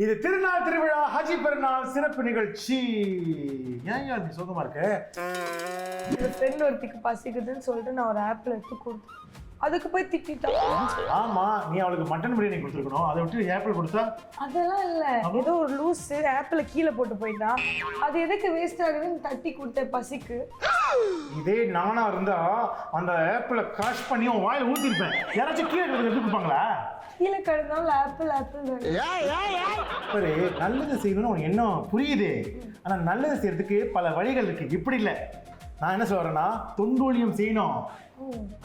இது திருநாள் திருவிழா ஹஜி பெருநாள் சிறப்பு நிகழ்ச்சி. ஏன் நீ சோகமா இருக்க? என் ஃப்ரெண்ட் ஒருத்திக்கு பசிக்குதுன்னு சொல்லிட்டு நான் ஒரு ஆப்பிள் எடுத்து கொடுத்தேன். அதுக்கு போய் திட்டான். ஆமா, நீ அவளுக்கு மட்டன் பிரியாணி கொடுத்துருக்கணும், அதை விட்டு ஆப்பிள் கொடுத்தா? அதெல்லாம் இல்ல, ஏதோ ஒரு லூஸ் ஆப்பிள கீழே போட்டு போயிட்டா. அது எதுக்கு வேஸ்ட் ஆகுதுன்னு தட்டி கொடுத்தேன் பசிக்கு. இதே நானா இருந்தா அந்த ஆப்பிள கிராஷ் பண்ணி உன் வாயில ஊத்திருப்பேன். யாராச்சும் கீழே எடுத்து கொடுப்பாங்களா? கீழே கிடந்தாலும் ஆப்பிள் சரி, நல்லது செய்யணும்னு உனக்கு என்ன புரியுது, ஆனா நல்லது செய்யறதுக்கு பல வழிகள் இருக்கு. இப்படி இல்ல, நான் என்ன சொல்றேன்னா தொண்டூழியம் செய்யணும்.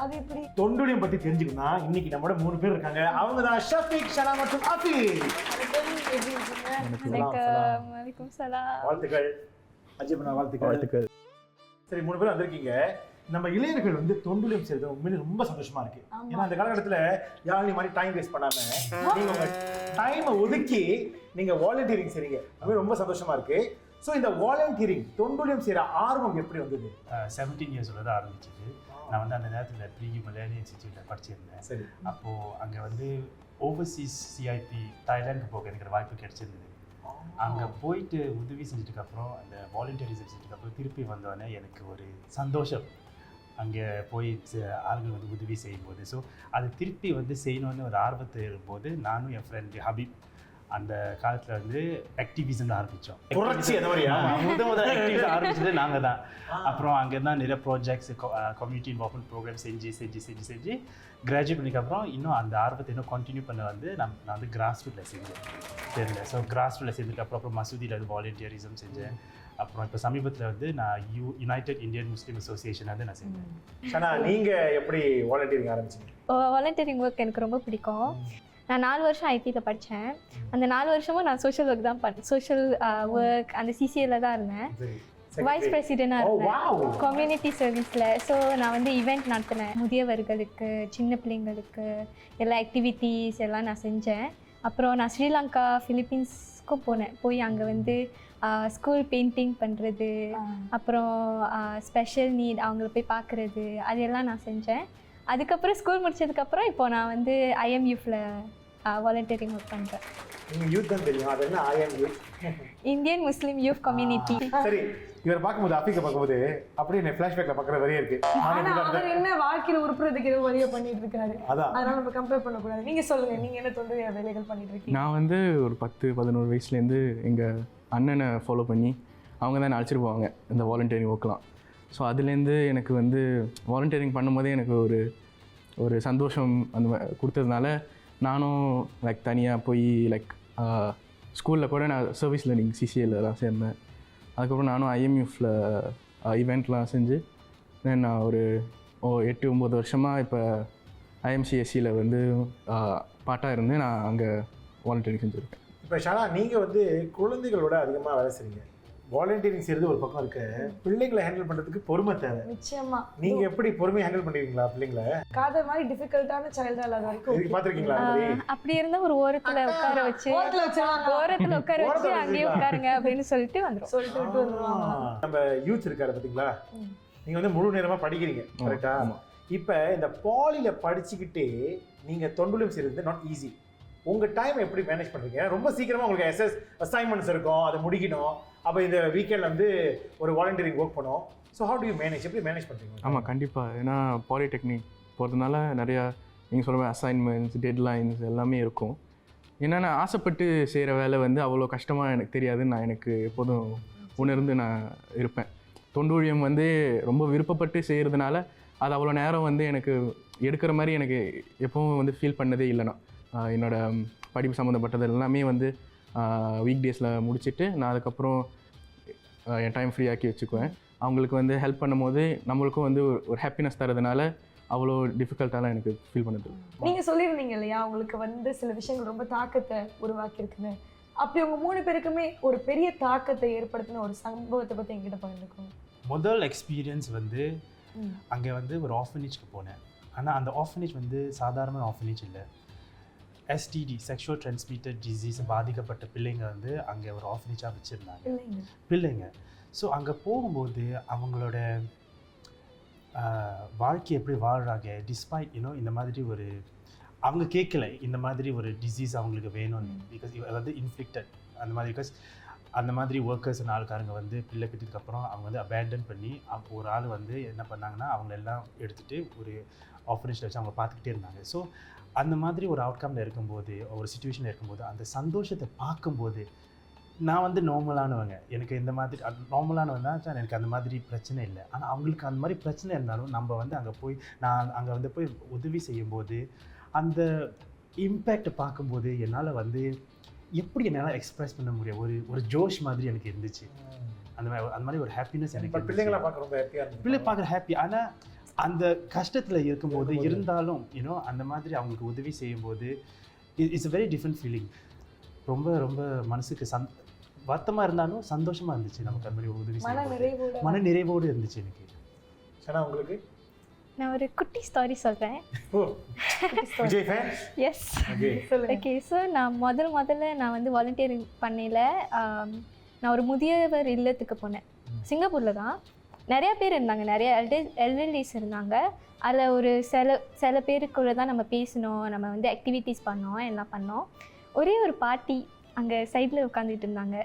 அது எப்படி? தொண்டூழியம் பத்தி தெரிஞ்சுக்கணும்னா இன்னைக்கு நம்மளோட 3 பேர் இருக்காங்க. அவங்க தான் ஷஃபீக், ஷனா மற்றும் அஃபீல். வாழ்த்துக்கள் அஜிபனா, வாழ்த்துக்கள். சரி, 3 பேர் வந்திருக்கீங்க. நம்ம இளைஞர்கள் வந்து தொண்டுலியம் செய்யறது உண்மையிலே ரொம்ப சந்தோஷமா இருக்கு. ஏன்னா அந்த காலகட்டத்துல யாழ்னி மாதிரி டைம் வேஸ்ட் பண்ணாம நீங்க உங்க டைமை ஒதுக்கி நீங்க வாலண்டியரிங் செய்றீங்க. அது ரொம்ப சந்தோஷமா இருக்கு. ஸோ இந்த வாலண்டியரிங் தொண்டுலியம் செய்யற ஆர்வம் எப்படி வந்தது? 17 இயர்ஸ் தான் ஆரம்பிச்சது. நான் வந்து அந்த நேரத்தில் ப்ரீ மலேனியா இன்ஸ்டிடியூட்டில் படிச்சிருந்தேன். சரி, அப்போது அங்கே வந்து ஓவர்சீஸ் சிஐபி தாய்லாந்து போக எனக்கு வாய்ப்பு கிடைச்சிருந்தது. அங்கே போயிட்டு உதவி செஞ்சதுக்கப்புறம் அந்த வாலண்டியரிசம் செஞ்சதுக்கப்புறம் திருப்பி வந்தோடனே எனக்கு ஒரு சந்தோஷம். அங்கே போய் ஆளுங்க வந்து உதவி செய்யும்போது, ஸோ அது திருப்பி வந்து செய்யணும்னு ஒரு ஆர்வத்தை இருக்கும்போது நானும் என் ஃப்ரெண்டு ஹபீப் அந்த காலத்தில் வந்து ஆக்டிவிசம் ஆரம்பித்தோம். ஆக்டிவிசம் ஆரம்பிச்சது நாங்கள் தான். அப்புறம் அங்கே தான் நிறைய ப்ராஜெக்ட்ஸ், கம்யூனிட்டி இன்வால்வ்மெண்ட் ப்ரோக்ராம் செஞ்சு கிராஜுவேட் பண்ணிக்கப்புறம் இன்னும் அந்த ஆர்வத்தை இன்னும் கண்டினியூ பண்ண வந்து நான் வந்து கிராஸ் ரூட்டில் செஞ்சேன். தெரியல, ஸோ கிராஸ் ரூட்டில் செஞ்சதுக்கப்புறம் மசூதியில் வந்து வாலண்டியரிசம் செஞ்சேன். அப்புறம் இப்போ சமீபத்தில் வந்து நான் யுனைடெட் இந்தியன் முஸ்லீம் அசோசியேஷன் வந்து நான் செஞ்சேன். ஷனா, நீங்கள் எப்படி வாலண்டியரிங் ஆரம்பிச்சீங்க? வாலண்டியரிங் ஒர்க் எனக்கு ரொம்ப பிடிக்கும். நான் 4 வருஷம் ஐடியில் படித்தேன். அந்த 4 வருஷமும் நான் சோஷியல் ஒர்க் தான் சோஷியல் ஒர்க் அந்த சிசிஏல தான் இருந்தேன். வைஸ் பிரசிடென்டாக இருந்தேன் கம்யூனிட்டி சர்வீஸில். ஸோ நான் வந்து ஈவெண்ட் நடத்தினேன். முதியவர்களுக்கு, சின்ன பிள்ளைங்களுக்கு எல்லா ஆக்டிவிட்டீஸ் எல்லாம் நான் செஞ்சேன். அப்புறம் நான் ஸ்ரீலங்கா, ஃபிலிப்பீன்ஸ்க்கும் போனேன். போய் அங்கே வந்து ஸ்கூல் பெயிண்டிங் பண்ணுறது, அப்புறம் ஸ்பெஷல் நீட் அவங்கள போய் பார்க்குறது, அதெல்லாம் நான் செஞ்சேன். அதுக்கப்புறம் ஸ்கூல் முடிச்சதுக்கப்புறம் இப்போ நான் வந்து ஐஎம் யூஃப்ல வாலண்டியரிங் ஒர்க் பண்ணுறேன். நீங்கள் யூத் தான் தெரியும், அது என்ன IM youth? Indian Muslim youth community. சரி, இவர் பார்க்கும்போது அஃபீக்கை பார்க்கும்போது அப்படியே என்ன ஃப்ளாஷ்பேக்கில் பார்க்குற வரையே இருக்கு. அவர் என்ன வாழ்க்கையில் உருப்புறதுக்கு ஏதோ வழியை பண்ணிட்டு இருக்காரு, அதனால நம்ம கம்பேர் பண்ணக்கூடாது. நீங்கள் சொல்லுங்க, நீங்கள் என்ன தொண்டு வேலைகள் பண்ணிட்டு இருக்கீங்க? நான் வந்து ஒரு 10-11 வயசுலேருந்து எங்கள் அண்ணனை ஃபாலோ பண்ணி அவங்க தான் அழைச்சிட்டு போவாங்க இந்த வாலண்டியரிங் ஒர்க்லாம். ஸோ அதுலேருந்து எனக்கு வந்து வாலண்டியரிங் பண்ணும்போதே எனக்கு ஒரு சந்தோஷம் அந்த கொடுத்ததுனால நானும் லைக் தனியாக போய் லைக் ஸ்கூலில் கூட நான் சர்வீஸ் லேர்னிங் சிசிஏல தான் சேர்ந்தேன். அதுக்கப்புறம் நானும் ஐஎம்யூஃபில் ஈவெண்ட்லாம் செஞ்சு தென் நான் ஒரு 8-9 வருஷமாக இப்போ ஐஎம்சிஎஸ்சியில் வந்து பாட்டாக இருந்து நான் அங்கே வாலண்டியரிங் செஞ்சுருக்கேன். இப்போ ஷனா, நீங்கள் வந்து குழந்தைகளோட அதிகமாக வேலை செய்றீங்க. வாலண்டியரிங் செய்கிறது ஒரு பக்கம் இருக்கு, பிள்ளைங்களை ஹேண்டில் பண்ணுறதுக்கு பொறுமை தேவை. நிச்சயமா. நீங்கள் எப்படி பொறுமையை ஹேண்டில் பண்ணுவீங்களா பிள்ளைங்களை? காதல் மாதிரி டிஃபிகல்ட்டான சைல்டா இல்லாத வரைக்கும் பார்த்துருக்கீங்களா? அப்படி இருந்தால் ஒரு ஓரத்தில் உட்கார வச்சு அங்கேயே உட்காருங்க அப்படின்னு சொல்லிட்டு வந்துடுவாங்க. நம்ம யூத் இருக்காரு பார்த்தீங்களா, நீங்கள் வந்து முழு நேரமாக படிக்கிறீங்க, கரெக்டா? இப்போ இந்த பாலியில் படிச்சுக்கிட்டே நீங்கள் தொண்டுலியம் செய்கிறது நாட் ஈஸி. உங்கள் டைம் எப்படி மேனேஜ் பண்ணுறீங்க? ரொம்ப சீக்கிரமாக உங்களுக்கு அசைன்மெண்ட்ஸ் இருக்கும், அதை முடிக்கணும். அப்போ இந்த வீக்கெண்ட் வந்து ஒரு வாலண்டியரிங் ஒர்க் பண்ணோம். So how to you manage, எப்படி மேனேஜ் பண்ணுறீங்க? ஆமாம், கண்டிப்பாக. ஏன்னா பாலிடெக்னிக் போகிறதுனால நிறையா நீங்கள் சொல்கிற அசைன்மெண்ட்ஸ், டெட்லைன்ஸ் எல்லாமே இருக்கும். என்னென்னா ஆசைப்பட்டு செய்கிற வேலை வந்து அவ்வளோ கஷ்டமாக எனக்கு தெரியாதுன்னு நான் எனக்கு எப்போதும் உணர்ந்து நான் இருப்பேன். தொண்டூழியம் வந்து ரொம்ப விருப்பப்பட்டு செய்கிறதுனால அது அவ்வளோ நேரம் வந்து எனக்கு எடுக்கிற மாதிரி எனக்கு எப்பவும் வந்து ஃபீல் பண்ணதே இல்லைனா. என்னோடய படிப்பு சம்மந்தப்பட்டது எல்லாமே வந்து வீக் டேஸில் முடிச்சுட்டு நான் அதுக்கப்புறம் என் டைம் ஃப்ரீயாக்கி வச்சுக்குவேன். அவங்களுக்கு வந்து ஹெல்ப் பண்ணும்போது நம்மளுக்கும் வந்து ஒரு ஹாப்பினஸ் தரதுனால அவ்வளோ டிஃபிகல்ட்டாலாம் எனக்கு ஃபீல் பண்ணுது. நீங்கள் சொல்லியிருந்தீங்க இல்லையா, உங்களுக்கு வந்து சில விஷயங்கள் ரொம்ப தாக்கத்தை உருவாக்கியிருக்குன்னு. அப்படி உங்கள் 3 பேருக்குமே ஒரு பெரிய தாக்கத்தை ஏற்படுத்தின ஒரு சம்பவத்தை பற்றி என்கிட்ட பகிர்ந்துக்கோங்க. முதல் எக்ஸ்பீரியன்ஸ் வந்து அங்கே வந்து ஒரு ஆர்ஃபனேஜ்க்கு போனேன். ஆனால் அந்த ஆர்ஃபனேஜ் வந்து சாதாரண ஆர்ஃபனேஜ் இல்லை. எஸ்டிடி, செக்ஷுவல் ட்ரான்ஸ்மிட்டட் டிசீஸ் பாதிக்கப்பட்ட பிள்ளைங்க வந்து அங்கே ஒரு ஆர்ஃபனேஜாக வச்சுருந்தாங்க, பிள்ளைங்க. ஸோ அங்கே போகும்போது அவங்களோட வாழ்க்கை எப்படி வாழ்கிறாங்க, டிஸ்பைட் இந்த மாதிரி ஒரு அவங்க கேட்கல இந்த மாதிரி ஒரு டிசீஸ் அவங்களுக்கு வேணும்னு, பிகாஸ் வந்து இன்ஃப்ளிக்டட் அந்த மாதிரி. பிகாஸ் அந்த மாதிரி ஒர்க்கர்ஸ் ஆளுக்காரங்க வந்து பிள்ளை பெற்றதுக்கப்புறம் அவங்க வந்து அபேண்டன் பண்ணி ஒரு ஆள் வந்து என்ன பண்ணாங்கன்னா அவங்க எல்லாம் எடுத்துகிட்டு ஒரு ஆஃபரேஷன் வச்சு அவங்க பார்த்துக்கிட்டே இருந்தாங்க. ஸோ அந்த மாதிரி ஒரு அவுட்கமில் இருக்கும்போது, ஒரு சுச்சுவேஷனில் இருக்கும்போது, அந்த சந்தோஷத்தை பார்க்கும்போது நான் வந்து நார்மலானவங்க, எனக்கு இந்த மாதிரி நார்மலானவங்க தான், எனக்கு அந்த மாதிரி பிரச்சனை இல்லை. ஆனால் அவங்களுக்கு அந்த மாதிரி பிரச்சனை இருந்தாலும் நம்ம வந்து அங்கே போய் நான் அங்கே வந்து போய் உதவி செய்யும்போது அந்த இம்பேக்டை பார்க்கும்போது என்னால் வந்து எப்படி என்னால் எக்ஸ்பிரஸ் பண்ண முடியும், ஒரு ஜோஷ் மாதிரி எனக்கு இருந்துச்சு. அந்த மாதிரி ஒரு ஹாப்பினஸ் எனக்கு. பிள்ளைங்களை பார்க்க ரொம்ப ஹாப்பியாக இருந்துச்சு. பிள்ளை பார்க்குற ஹாப்பி. ஆனால் அந்த கஷ்டத்தில் இருக்கும்போது இருந்தாலும் அந்த மாதிரி அவங்களுக்கு உதவி செய்யும்போது it's a very different feeling. ரொம்ப ரொம்ப மனசுக்கு வருத்தமாக இருந்தாலும் சந்தோஷமாக இருந்துச்சு. நமக்கு அந்த மாதிரி உதவி செய்யும்போது மன நிறைவோடு இருந்துச்சு எனக்கு. சனா உங்களுக்கு? நான் ஒரு குட்டி ஸ்டோரி சொல்கிறேன். Vijay fan? Yes. Okay, so நான் முதல்ல நான் வந்து வாலண்டியரிங் பண்ணையில் நான் ஒரு முதியவர் இல்லத்துக்கு போனேன். சிங்கப்பூரில் தான். நிறையா பேர் இருந்தாங்க, நிறைய எல்டர்லிஸ் இருந்தாங்க. அதில் ஒரு சில பேருக்குள்ளே தான் நம்ம பேசினோம், நம்ம வந்து ஆக்டிவிட்டீஸ் பண்ணோம், எல்லாம் பண்ணோம். ஒரே ஒரு பாட்டி அங்கே சைடில் உட்காந்துட்டு இருந்தாங்க.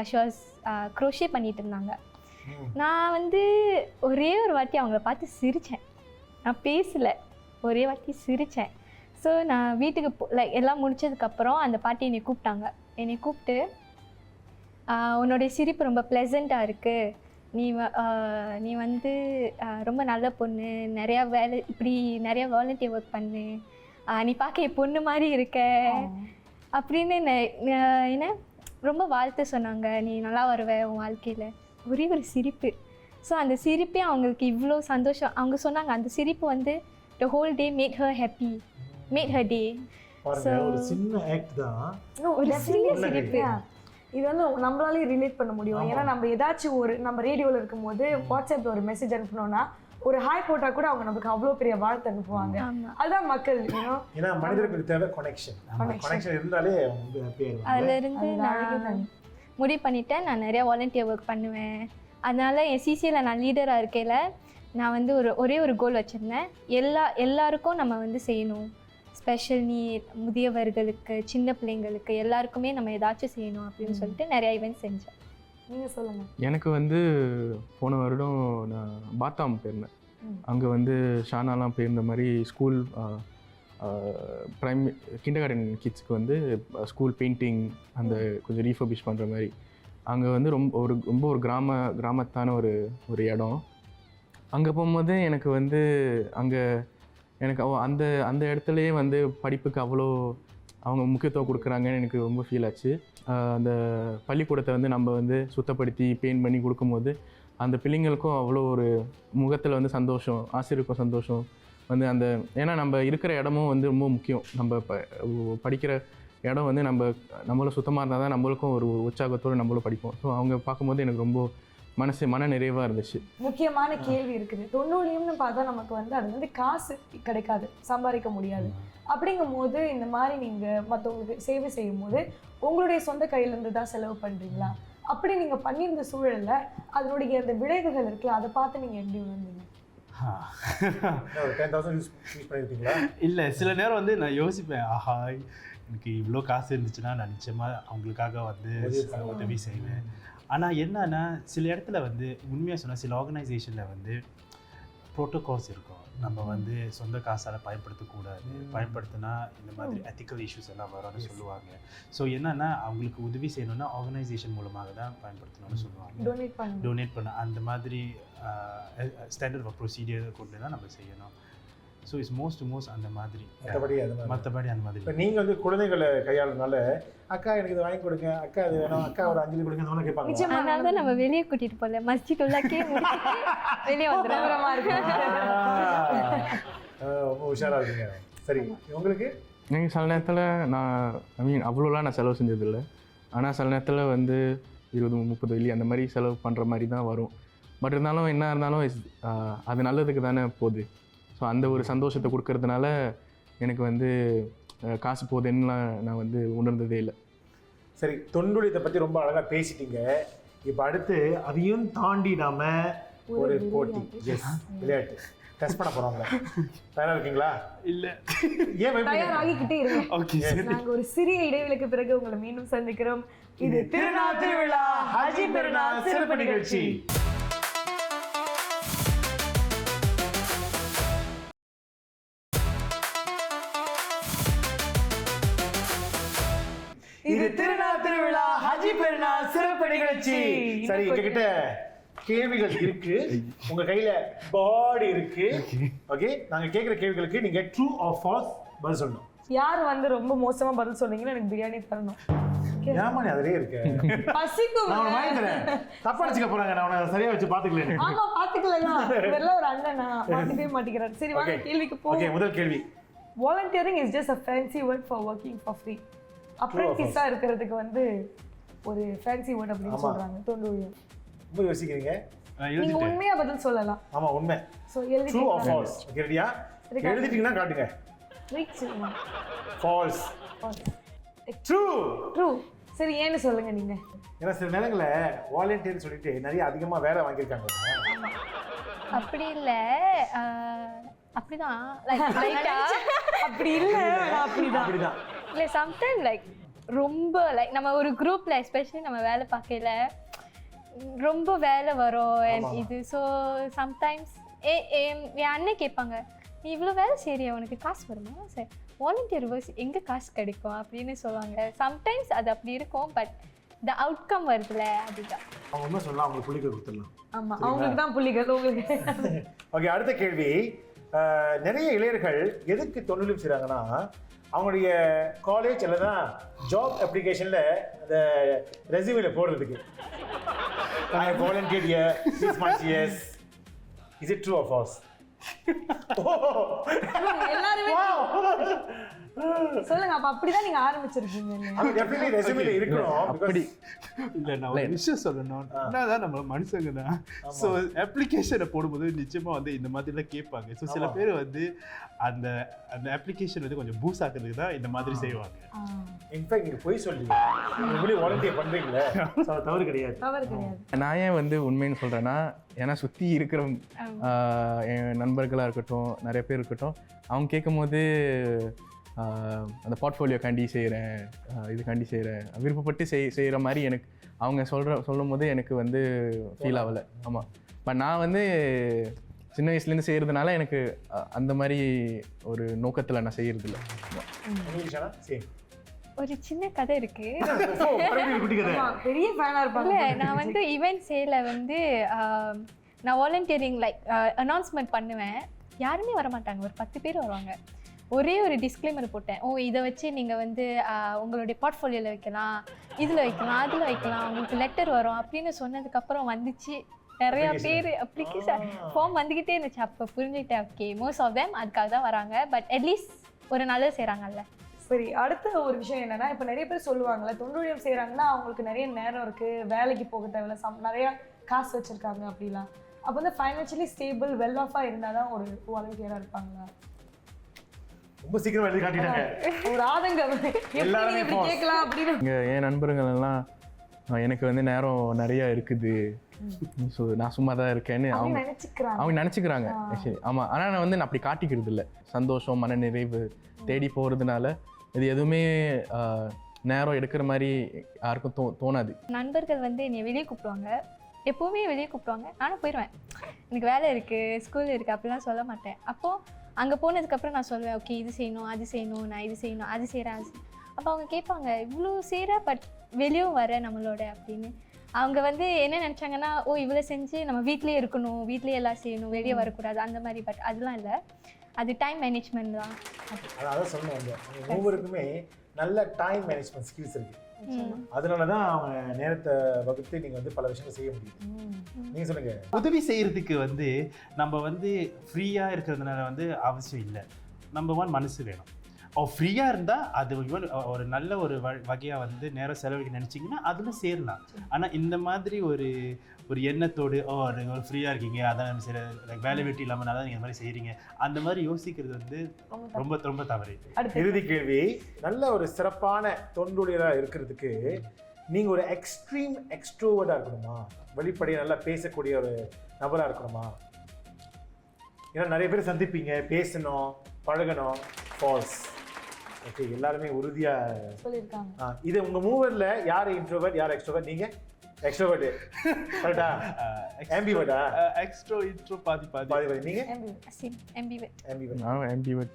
ஷி வாஸ் க்ரோஷே பண்ணிகிட்டு இருந்தாங்க. நான் வந்து ஒரே ஒரு வாட்டி அவங்கள பார்த்து சிரித்தேன். நான் பேசலை, ஒரே வாட்டி சிரித்தேன். ஸோ நான் வீட்டுக்கு எல்லாம் முடித்ததுக்கப்புறம் அந்த பாட்டி என்னை கூப்பிட்டாங்க. என்னை கூப்பிட்டு உன்னுடைய சிரிப்பு ரொம்ப ப்ளசண்ட்டாக இருக்குது, நீ வந்து ரொம்ப நல்ல பொண்ணு, நிறையா நிறையா வாலண்டியர் ஒர்க் பண்ணு, நீ பார்க்க என் பொண்ணு மாதிரி இருக்க அப்படின்னு என்ன ரொம்ப வாழ்த்து சொன்னாங்க. நீ நல்லா வருவ உன் வாழ்க்கையில். ஒரே ஒரு சிரிப்பு. ஸோ அந்த சிரிப்பே அவங்களுக்கு இவ்வளோ சந்தோஷம். அவங்க சொன்னாங்க அந்த சிரிப்பு வந்து the whole day made her happy, made her day. ஒரு சின்ன ஆக்ட் தான், ஒரு சிறிய சிரிப்பு. இது வந்து நம்மளாலே ரிலேட் பண்ண முடியும். ஏன்னா நம்ம ஏதாச்சும் நம்ம ரேடியோவில் இருக்கும்போது வாட்ஸ்அப்பில் ஒரு மெசேஜ் அனுப்பணும்னா ஒரு ஹாய் போட்டா கூட அவங்க நமக்கு அவ்வளோ பெரிய வாழ்த்து அனுப்புவாங்க. அதுதான் மக்கள். ஏன்னா மனிதர்களுக்கு தேவை கனெக்ஷன் இருந்தாலே வந்து ஹாப்பியாக இருக்கும். அதுலேருந்து நான் முடிவு பண்ணிட்டேன், நான் நிறையா வாலண்டியர் ஒர்க் பண்ணுவேன். அதனால் என் சிசியில் நான் லீடராக இருக்கையில் நான் வந்து ஒரே ஒரு கோல் வச்சுருந்தேன். எல்லாருக்கும் நம்ம வந்து செய்யணும். ஸ்பெஷல் நீட், முதியவர்களுக்கு, சின்ன பிள்ளைங்களுக்கு எல்லாருக்குமே நம்ம ஏதாச்சும் செய்யணும் அப்படின்னு சொல்லிட்டு நிறையா ஈவெண்ட் செஞ்சேன். நீங்கள் சொல்லுங்கள். எனக்கு வந்து போன வருடம் நான் பாத்தாம் போயிருந்தேன். அங்கே வந்து ஷானாலாம் போயிருந்த மாதிரி ஸ்கூல் கிண்டர்கார்டன் கிட்ஸ்க்கு வந்து ஸ்கூல் பெயிண்டிங் அந்த கொஞ்சம் ரீஃபர்பிஷ் பண்ணுற மாதிரி அங்கே வந்து ரொம்ப ஒரு கிராமத்தான ஒரு இடம். அங்கே போகும்போது எனக்கு வந்து அங்கே எனக்கு அந்த இடத்துலையே வந்து படிப்புக்கு அவ்வளோ அவங்க முக்கியத்துவம் கொடுக்குறாங்கன்னு எனக்கு ரொம்ப ஃபீல் ஆச்சு. அந்த பள்ளிக்கூடத்தை வந்து நம்ம வந்து சுத்தப்படுத்தி பெயிண்ட் பண்ணி கொடுக்கும்போது அந்த பிள்ளைங்களுக்கும் அவ்வளோ ஒரு முகத்தில் வந்து சந்தோஷம், ஆசிரியருக்கும் சந்தோஷம் வந்து அந்த ஏன்னா நம்ம இருக்கிற இடமும் வந்து ரொம்ப முக்கியம். நம்ம படிக்கிற இடம் வந்து நம்மளும் சுத்தமாக இருந்தால் தான் நம்மளுக்கும் ஒரு உற்சாகத்தோடு நம்மளும் படிப்போம். ஸோ அவங்க பார்க்கும்போது எனக்கு ரொம்ப மன நிறைவாக இருந்துச்சு. முக்கியமான கேள்வி இருக்குது. தொண்ணூலியம்னு பார்த்தா நமக்கு வந்து அது வந்து காசு கிடைக்காது, சம்பாதிக்க முடியாது. அப்படிங்கும் போது இந்த மாதிரி நீங்கள் மற்றவங்களுக்கு சேவை செய்யும் போது உங்களுடைய சொந்த கையிலேருந்து தான் செலவு பண்ணுறீங்களா? அப்படி நீங்கள் பண்ணியிருந்த சூழலில் அதனுடைய அந்த விளைவுகள் இருக்குல்ல, அதை பார்த்து நீங்கள் எப்படி உணர்ந்தீங்க? இல்லை, சில நேரம் வந்து நான் யோசிப்பேன், ஆஹா எனக்கு இவ்வளோ காசு இருந்துச்சுன்னா நான் நிச்சயமாக அவங்களுக்காக வந்து உதவி செய்வேன். ஆனால் என்னன்னா சில இடத்துல வந்து உண்மையாக சொன்னால் சில ஆர்கனைசேஷனில் வந்து ப்ரோட்டோகால்ஸ் இருக்கும். நம்ம வந்து சொந்த காசால் பயன்படுத்தக்கூடாது, பயன்படுத்தினா இந்த மாதிரி எத்திக்கல் இஷ்யூஸ் எல்லாம் வரும்னு சொல்லுவாங்க. ஸோ என்னன்னா அவங்களுக்கு உதவி செய்யணும்னா ஆர்கனைசேஷன் மூலமாக தான் பயன்படுத்தணும்னு சொல்லுவாங்க. டொனேட் பண்ண அந்த மாதிரி ஸ்டாண்டர்ட் ஆஃப் ப்ரொசீஜர் கொண்டு தான் நம்ம செய்யணும். ஸோ இட்ஸ் மோஸ்ட் அந்த மாதிரி. மற்றபடி அந்த மாதிரி. இப்போ நீங்கள் வந்து குழந்தைகளை கையாளுனால அக்கா எனக்கு இதை வாங்கி கொடுங்க, அக்கா இது வேணும், அக்கா ஒரு அஞ்சலி கொடுங்க, அந்த மாதிரி கேட்பாங்க. அதனால தான் நம்ம வெளியே கூட்டிகிட்டு போகல, மஸ்ஜித் உள்ளாக்கே வெளியே வந்துடுறமா இருக்கு. ரொம்ப உஷாராக இருக்குங்க. சரி, உங்களுக்கு? நீங்கள் சில நேரத்தில் நான் அவ்வளோலாம் நான் செலவு செஞ்சதில்லை. ஆனால் சில நேரத்தில் வந்து 20-30 வெள்ளி அந்த மாதிரி செலவு பண்ணுற மாதிரி தான் வரும். பட் இருந்தாலும் என்ன இருந்தாலும் அது நல்லதுக்கு தானே போகுது. ஸோ அந்த ஒரு சந்தோஷத்தை கொடுக்கறதுனால எனக்கு வந்து காசு போகுதுன்னுலாம் நான் வந்து உணர்ந்ததே இல்லை. சரி, தொண்டுலியத்தை பற்றி ரொம்ப அழகாக பேசிட்டீங்க. இப்போ அடுத்து அதையும் தாண்டி நாம ஒரு போட்டி, விளையாட்டு. டெஸ்ட் பண்ண போறோம் உங்களை. தயாரா இருக்கீங்களா? இல்ல ஏன் பயப்படுறீங்க? தயாராகிக்கிட்டே இருங்க. ஓகே நாங்க ஒரு சிறிய இடைவெளிக்கு பிறகு உங்களை மீண்டும் சந்திக்கிறோம். இது திருநாள் திருவிழா ஹஜி பெருநாள் சிறப்பு நிகழ்ச்சி. இது திருநாள் திருவிழா ஹஜி பெருநாள் சிறப்பு நிகழ்ச்சி. சரி, எங்ககிட்ட கேள்விகள் இருக்கு, உங்க கையில பாடி இருக்கு. ஓகே, நாங்க கேக்குற கேள்விகளுக்கு நீங்க ட்ரூ ஆர் ஃபால்ஸ் பதில் சொல்லணும். யார் வந்து ரொம்ப மோசமா பதில் சொன்னீங்கன்னா எனக்கு பிரியாணி தரணும். ஏமா நீ அதிலே இருக்க? பசிக்கும். நான் உனக்கு வாங்கி தரேன். தப்பா அடிச்சுக்க போறாங்க, நான் உன்னை சரியா வச்சு பாத்துக்கல. ஆமா பாத்துக்கலாம். இதெல்லாம் ஒரு அண்ணனா பாத்துக்கவே மாட்டேங்கிறாரு. சரி வாங்க கேள்விக்கு போ. ஓகே, முதல் கேள்வி. Volunteering is just a fancy word for working for free. அப்ரெண்டிஸா இருக்கிறதுக்கு வந்து ஒரு ஃபேன்சி வேர்ட் அப்படின்னு சொல்றாங்க தொண்டூழியம். ரொம்ப யோசிக்கிறீங்க. நீங்க உண்மையா பதில் சொல்லலாம். ஆமா, உண்மை. சோ எழுதி ட்ரூ ஆர் ஃபால்ஸ்? ஓகே, ரெடியா? எழுதிட்டீங்கன்னா காட்டுங்க. ஃபால்ஸ். ட்ரூ. ட்ரூ. சரி, ஏன்னு சொல்லுங்க நீங்க. ஏன்னா சில நேரங்கள்ல வாலண்டியர் சொல்லிட்டு நிறைய அதிகமா வேலை வாங்கியிருக்காங்க. அப்படி இல்லை, அப்படிதான் லைட்டா அப்படி இல்லை, அப்படிதான். இல்லை சம்டைம் லைக் ரொம்ப லைக் நம்ம ஒரு குரூப்பில் எஸ்பெஷலி நம்ம வேலை பார்க்கல ரொம்ப வேலை வரும் and இது ஸோ சம்டைம்ஸ் என் அண்ணன் கேட்பாங்க, நீ இவ்வளோ வேலை செய்றியா, உனக்கு காசு வருமா? சரி, வாலண்டியர் ஒர்க்ஸ் எங்கே காசு கிடைக்கும் அப்படின்னு சொல்லுவாங்க. சம்டைம்ஸ் அது அப்படி இருக்கும், பட் த அவுட்கம் வருதுல அதுதான். அவங்க உண்மை சொல்லலாம், அவங்களுக்கு புள்ளிகள் கொடுத்துடலாம். ஆமா, அவங்களுக்கு தான் புள்ளிகள், உங்களுக்கு. ஓகே, அடுத்த கேள்வி. நிறைய இளைஞர்கள் எதுக்கு தொழிலும் செய்கிறாங்கன்னா, அவங்களுடைய காலேஜ் அல்லது ஜாப் அப்ளிகேஷனில் அந்த ரெஸ்யூமில் போடுறதுக்கு I volunteered here 6 months, yes. Is it true or false? எல்லாருமே சொல்லுங்க. அப்ப அப்படிதான் நீங்க ஆரம்பிச்சிருக்கீங்க. அது டெஃபினெட்லி ரெஸ்யூமில இருக்கணும். அப்படி இல்ல, நான் ஒரு விஷயம் சொல்லணும். என்னதான் நம்ம மனுஷங்க தான். ஸோ அப்ளிகேஷனை போடும்போது நிச்சயமா வந்து இந்த மாதிரிலாம் கேட்பாங்க. ஸோ சில பேர் வந்து அந்த அந்த அப்ளிகேஷன் வந்து கொஞ்சம் பூஸ் ஆக்குறதுக்கு தான் இந்த மாதிரி செய்வாங்க. இன்ஃபேக்ட் நீங்க போய் சொல்லி உங்களே வாலண்டியர் பண்றீங்களே, தவறு கிடையாது. நான் ஏன் வந்து உண்மைன்னு சொல்கிறேன்னா, ஏன்னா சுற்றி இருக்கிற என் நண்பர்களாக இருக்கட்டும், நிறைய பேர் இருக்கட்டும், அவங்க கேட்கும் போது அந்த போர்ட்ஃபோலியோ காண்டி செய்கிறேன், இதுக்காண்டி செய்கிறேன், விருப்பப்பட்டு செய்கிற மாதிரி எனக்கு அவங்க சொல்லும் போது எனக்கு வந்து ஃபீல் ஆகலை. ஆமாம், பட் நான் வந்து சின்ன வயசுலேருந்து செய்கிறதுனால எனக்கு அந்த மாதிரி ஒரு நோக்கத்தில் நான் செய்கிறதில்ல. ஒரு சின்ன கதை இருக்கு. பெரிய ஃபேனா இருப்பாங்க. இல்லை, நான் வந்து ஈவென்ட் சேல வந்து நான் வாலண்டியரிங் லைக் அனௌன்ஸ்மெண்ட் பண்ணுவேன். யாருமே வரமாட்டாங்க, ஒரு 10 பேர் வருவாங்க. ஒரே ஒரு டிஸ்க்ளைமர் போட்டேன், இதை வச்சு நீங்கள் வந்து உங்களுடைய போர்ட்ஃபோலியோவில் வைக்கலாம், இதில் வைக்கலாம், அதில் வைக்கலாம், உங்களுக்கு லெட்டர் வரும் அப்படின்னு சொன்னதுக்கப்புறம் வந்துச்சு நிறையா பேர். அப்ளிகேஷன் ஃபார்ம் வந்துக்கிட்டே இருந்துச்சு. அப்போ புரிஞ்சுக்கிட்டேன், ஓகே மோஸ்ட் ஆஃப் தேம் அதுக்காக தான் வராங்க, பட் அட்லீஸ்ட் ஒரு நல்லது செய்கிறாங்கல்ல. சரி, அடுத்த ஒரு விஷயம் என்னன்னா, இப்போ நிறைய பேர் சொல்லுவாங்கல்ல, தொண்டூழியம் செய்கிறாங்கன்னா அவங்களுக்கு நிறைய நேரம் இருக்குது, வேலைக்கு போக தேவையில்ல, நிறையா காசு வச்சுருக்காங்க அப்படிலாம். அப்போ வந்து ஃபைனான்ஷியலி ஸ்டேபிள் வெல் ஆஃபாக இருந்தால் தான் ஒரு வாலண்டியராக இருப்பாங்களா? ரொம்ப சீக்கிரம் எழுதி காட்டிட்டாங்க. ஒரு ஆதங்கம் எல்லாரும் இப்படி கேட்கலாம் அப்படின்னு. என் நண்பர்கள் எல்லாம் எனக்கு வந்து நேரம் நிறைய இருக்குது, ஸோ நான் சும்மா தான் இருக்கேன்னு அவங்க நினச்சிக்கிறாங்க. ஆமாம், ஆனால் நான் வந்து நான் அப்படி காட்டிக்கிறது இல்லை. சந்தோஷம், மன நிறைவு தேடி போகிறதுனால இது எதுவுமே நேரம் எடுக்கிற மாதிரி யாருக்கும் தோணாது. நண்பர்கள் வந்து என்னை வெளியே கூப்பிடுவாங்க, எப்போவுமே வெளியே கூப்பிடுவாங்க, நானும் போயிடுவேன். எனக்கு வேலை இருக்குது, ஸ்கூல் இருக்குது அப்படிலாம் சொல்ல மாட்டேன். அப்போது அங்கே போனதுக்கப்புறம் நான் சொல்லுவேன், ஓகே இது செய்யணும், அது செய்யணும், நான் இது செய்யணும், அது செய்கிறேன். அப்போ அவங்க கேட்பாங்க, இவ்வளோ செய்கிற பட் வெளியும் வர நம்மளோட அப்படின்னு. அவங்க வந்து என்ன நினச்சாங்கன்னா, இவ்வளோ செஞ்சு நம்ம வீட்லேயே இருக்கணும், வீட்லேயே எல்லாம் செய்யணும், வெளியே வரக்கூடாது அந்த மாதிரி. பட் அதெல்லாம் இல்லை, அது டைம் மேனேஜ்மெண்ட் தான். அதான் சொல்லுவாங்க, ஒவ்வொருக்குமே நல்ல டைம் மேனேஜ்மெண்ட் ஸ்கில்ஸ் இருக்குது. அதனால தான் அவங்க நேரத்தை வகுத்து நீங்கள் வந்து பல விஷயங்கள் செய்ய முடியும். நீங்கள் சொல்லுங்க. உதவி செய்கிறதுக்கு வந்து நம்ம வந்து ஃப்ரீயாக இருக்கிறதுனால வந்து அவசியம் இல்லை. நம்பர் 1 மனசு வேணும். ஃப்ரீயாக இருந்தால் அது ஒரு நல்ல ஒரு வகையாக வந்து நேரம் செலவழிக்க நினச்சிங்கன்னா அதில் சேரலாம். ஆனால் இந்த மாதிரி ஒரு எண்ணத்தோடு நீங்கள் ஃப்ரீயாக இருக்கீங்க, அதான் சரி வேலை வெட்டி இல்லாமல் நல்லா நீங்கள் இந்த மாதிரி செய்கிறீங்க, அந்த மாதிரி யோசிக்கிறது வந்து ரொம்ப ரொம்ப தவறு. இறுதி கேள்வி, நல்ல ஒரு சிறப்பான தொண்டூழியராக இருக்கிறதுக்கு நீங்கள் ஒரு எக்ஸ்ட்ரீம் எக்ஸ்ட்ரோவர்டாக இருக்கணுமா, வெளிப்படையாக நல்லா பேசக்கூடிய ஒரு நபராக இருக்கணுமா, ஏன்னா நிறைய பேர் சந்திப்பீங்க, பேசணும், பழகணும். ஃபால்ஸ். ஓகே, எல்லாருமே உறுதியாக சொல்லியிருக்காங்க. இது உங்கள் மூவரில் யார் இன்ட்ரோவர்ட், யார் எக்ஸ்ட்ரோவர்ட்? நீங்கள் எக்ஸ்ட்ரோவர்ட் கரெக்டா? ஆம்பிவர்ட்டா? எக்ஸ்ட்ரோ இன்ட்ரோ பாதி பாதி. பாதி பாதி. நீங்கள் ambivert. ஆம்பிவர்ட். நான் ambivert.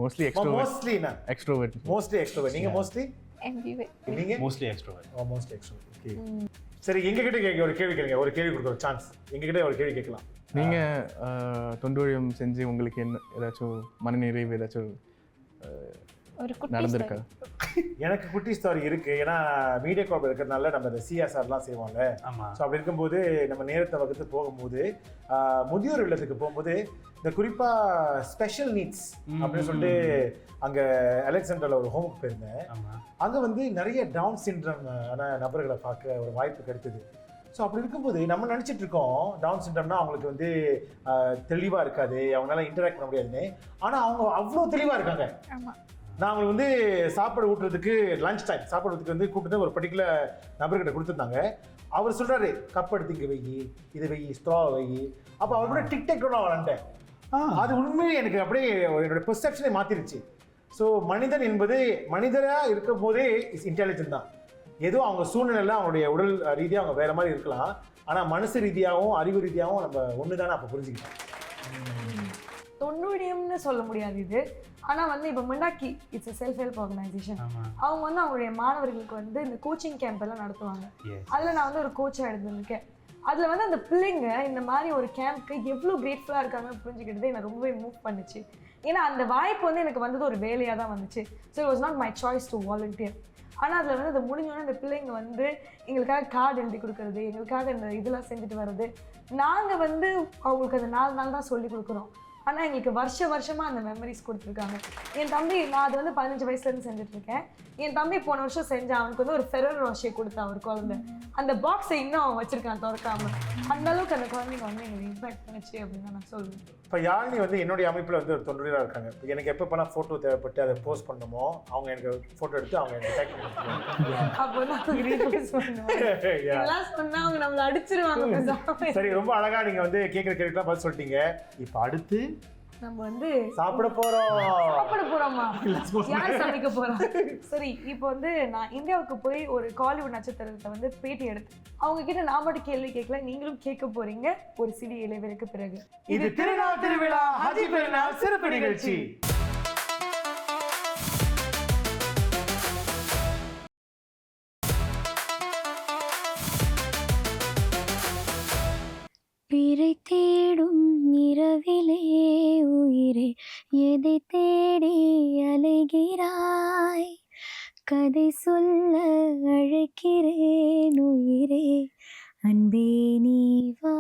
Mostly extrovert. மோஸ்ட்லி நான் எக்ஸ்ட்ரோவர்ட். Mostly extrovert. நீங்கள் மோஸ்ட்லி? ambivert. நீங்கள் mostly extrovert. Mostly extrovert. Okay, சரி, எங்ககிட்ட கேட்க ஒரு கேள்வி கேளுங்க. ஒரு கேள்வி கொடுக்குற சான்ஸ் எங்ககிட்ட ஒரு கேள்வி கேட்கலாம். நீங்கள் தொண்டூழியம் செஞ்சு உங்களுக்கு என்ன ஏதாச்சும் மனநிறைவு ஏதாச்சும் ஒரு குட்டி நடந்திருக்கா? எனக்கு குட்டி ஸ்டோரி இருக்கு. ஏன்னா மீடியா கார்ப் இருக்கிறதுனால நம்ம இந்த சிஎஸ்ஆர்லாம் செய்வோம்ல. ஆமா. ஸோ அப்படி இருக்கும்போது நம்ம நேரத்தை வகுத்து போகும்போது முதியோர் இல்லத்துக்கு போகும்போது இந்த குறிப்பாக ஸ்பெஷல் நீட்ஸ் அப்படின்னு சொல்லிட்டு அங்கே அலெக்சாண்டரில் ஒரு ஹோமுக்கு போயிருந்தேன். ஆமா. அங்கே வந்து நிறைய டவுன் சிண்ட்ரம் ஆன நபர்களை பார்க்க ஒரு வாய்ப்பு கிடைத்தது. ஸோ அப்படி இருக்கும்போது நம்ம நினச்சிட்டு இருக்கோம் டவுன் சிண்ட்ரம்னா அவங்களுக்கு வந்து தெளிவாக இருக்காது, அவங்களால இன்டராக்ட் பண்ண முடியாதுன்னு. ஆனால் அவங்க அவ்வளோ தெளிவாக இருக்காங்க. ஆமாம். நான் அவங்களுக்கு வந்து சாப்பாடு ஊட்டுறதுக்கு லஞ்ச் டைம் சாப்பாடுறதுக்கு வந்து கூப்பிட்டு ஒரு பர்டிகுலர் நபர்கிட்ட கொடுத்துருந்தாங்க. அவர் சொல்கிறாரு, கப் எடுத்து இங்கே வை, இதை வை, ஸ்ட்ரா வை. அப்போ அவர் கூட டிக்டாக் நான் விளாண்டேன். அது உண்மையே எனக்கு அப்படியே என்னோட பெர்செப்ஷனை மாற்றிருச்சு. ஸோ மனிதன் என்பது மனிதராக இருக்கும் போதே இஸ் இன்டெலிஜென்ட் தான். ஏதோ அவங்க சூழ்நிலையில் அவங்களுடைய உடல் ரீதியாக அவங்க வேறு மாதிரி இருக்கலாம். ஆனால் மனசு ரீதியாகவும் அறிவு ரீதியாகவும் நம்ம ஒன்று தானே அப்போ புரிஞ்சுக்கிட்டோம். தொண்ணூடியம்னு சொல்ல முடியாது இது. ஆனால் வந்து இப்போ மண்டாக்கி இட்ஸ் செல்ஃப் ஹெல்ப் ஆர்கனைசேஷன். அவங்க வந்து அவங்களுடைய மாணவர்களுக்கு வந்து இந்த கோச்சிங் கேம்ப் எல்லாம் நடத்துவாங்க. அதில் நான் வந்து ஒரு கோச்சாக எடுத்துருக்கேன். அதில் வந்து அந்த பிள்ளைங்க இந்த மாதிரி ஒரு கேம்ப்க்கு எவ்வளோ கிரேட்ஃபுல்லாக இருக்காங்கன்னு புரிஞ்சுக்கிட்டது என்னை ரொம்பவே மூவ் பண்ணிச்சு. ஏன்னா அந்த வாய்ப்பு வந்து எனக்கு வந்தது ஒரு வேலையாக தான் வந்துச்சு. So it was not my choice to volunteer. ஆனால் அதில் வந்து அதை முடிஞ்சோடனே இந்த பிள்ளைங்க வந்து எங்களுக்காக கார்டு எழுதி கொடுக்குறது, எங்களுக்காக இந்த இதெல்லாம் செஞ்சுட்டு வர்றது. நாங்கள் வந்து அவங்களுக்கு அந்த 4 நாள் தான் சொல்லி கொடுக்குறோம். ஆனால் எங்களுக்கு வருஷமாக அந்த மெமரிஸ் கொடுத்துருக்காங்க. என் தம்பி, நான் அது வந்து 15 வயசுலேருந்து செஞ்சுட்ருக்கேன். என் தம்பி போன வருஷம் செஞ்சான். அவனுக்கு வந்து ஒரு ஃபெரர் ரோஷே கொடுத்தான் ஒரு குழந்தை. அந்த பாக்ஸை இன்னும் அவன் வச்சிருக்கான் திறக்காம. அந்த அளவுக்கு அந்த குழந்தைங்க வந்து எங்களுக்கு இம்பாக்ட் பண்ணிச்சு அப்படின்னு நான் சொல்லுவேன். இப்போ யாழினி வந்து என்னுடைய அமைப்பில் வந்து ஒரு தொண்டராக இருக்காங்க. இப்போ எனக்கு எப்போலாம் ஃபோட்டோ தேவைப்பட்டு அதை போஸ்ட் பண்ணணுமோ அவங்க எனக்கு ஃபோட்டோ எடுத்து அவங்க எனக்கு டேக் பண்ணுவாங்க. அப்போ தான் அவங்க ரீபோஸ்ட் பண்ணுவாங்க. இதெல்லாம் சொன்னால் அவங்க நம்மளை அடிச்சிருவாங்க. சரி, ரொம்ப அழகாக நீங்கள் வந்து கேட்குற கேள்விக்கெல்லாம் பதில் சொல்லிட்டீங்க. இப்போ அடுத்து நம்ம வந்து சாப்பிட போறோமா? யார் சமைக்க போறோம்? சரி, இப்போ வந்து நான் இந்தியாவுக்கு போய் ஒரு காலிவுட் நட்சத்திரத்தை வந்து பேட்டி எடுத்து அவங்க கிட்ட நான் மட்டும் கேள்வி கேட்கல, நீங்களும் கேட்க போறீங்க ஒரு சிறிய இடைவேளைக்கு பிறகு. இது திருநாள் திருவிழா ஹஜி பெருநாள் சிறப்பு நிகழ்ச்சி. பிறை தேடும் இரவிலே உயிரே எதை தேடி அலைகிறாய், கதை சொல்ல அழைக்கிறேன் உயிரே அன்பே நீ வா.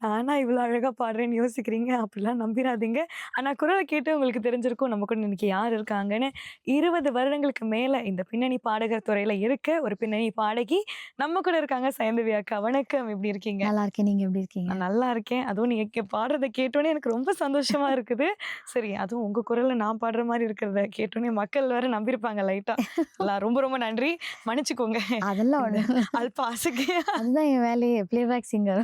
நானா இவ்வளோ அழகாக பாடுறேன்னு யோசிக்கிறீங்க, அப்படிலாம் நம்பிடாதீங்க. ஆனால் குரலை கேட்டு உங்களுக்கு தெரிஞ்சிருக்கும் நம்ம கூட இன்னைக்கு யார் இருக்காங்கன்னு. 20 வருடங்களுக்கு மேலே இந்த பின்னணி பாடகர் துறையில் இருக்க ஒரு பின்னணி பாடகி நம்ம கூட இருக்காங்க. சைந்தவி அக்கா, வணக்கம். எப்படி இருக்கீங்க? நல்லா இருக்கேன், நீங்க எப்படி இருக்கீங்க? நான் நல்லா இருக்கேன். அதுவும் நீங்கள் பாடுறதை கேட்டோன்னே எனக்கு ரொம்ப சந்தோஷமா இருக்குது. சரி, அதுவும் உங்கள் குரலில் நான் பாடுற மாதிரி இருக்கிறத கேட்டோன்னே மக்கள் வேற நம்பியிருப்பாங்க லைட்டாக. ரொம்ப நன்றி, மன்னிச்சுக்கோங்க. அதெல்லாம் அல்பாசுக்கு அதுதான் என் வேலையே, பிளேபேக் சிங்கர்.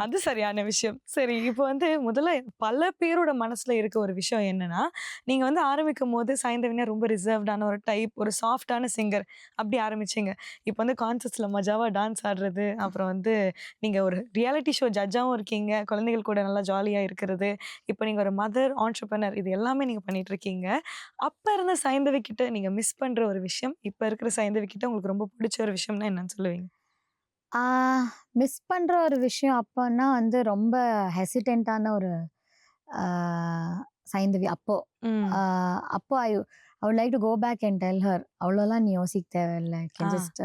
அது சரியான விஷயம். சரி, இப்போ வந்து முதல்ல பல பேரோட மனசுல இருக்க ஒரு விஷயம் என்னன்னா, நீங்க வந்து ஆரம்பிக்கும் போது சைந்தவினா ரொம்ப ரிசர்வ்டான ஒரு டைப், ஒரு சாஃப்டான சிங்கர் அப்படி ஆரம்பிச்சீங்க. இப்போ வந்து கான்சர்ட்ஸ்ல மஜாவா டான்ஸ் ஆடுறது, அப்புறம் வந்து நீங்க ஒரு ரியாலிட்டி ஷோ ஜட்ஜாவும் இருக்கீங்க, குழந்தைகள் கூட நல்லா ஜாலியா இருக்கிறது, இப்போ நீங்க ஒரு மதர் ஆண்டர்பிரனர், இது எல்லாமே நீங்க பண்ணிட்டு இருக்கீங்க. அப்ப இருந்த சைந்தவி கிட்ட நீங்க மிஸ் பண்ற ஒரு விஷயம், இப்ப இருக்கிற சைந்தவி கிட்ட உங்களுக்கு ரொம்ப பிடிச்ச ஒரு விஷயம்னா என்னன்னு சொல்லுவீங்க? மிஸ் பண்ற ஒரு விஷயம் அப்பன்னா வந்து ரொம்ப ஹெசிடென்ட்டான ஒரு சைந்தவி அப்போ. அப்போ I would like to go back and tell her, அவ்வளோலாம் நீ யோசிக்க தேவையில்லை, கேன் ஜஸ்ட்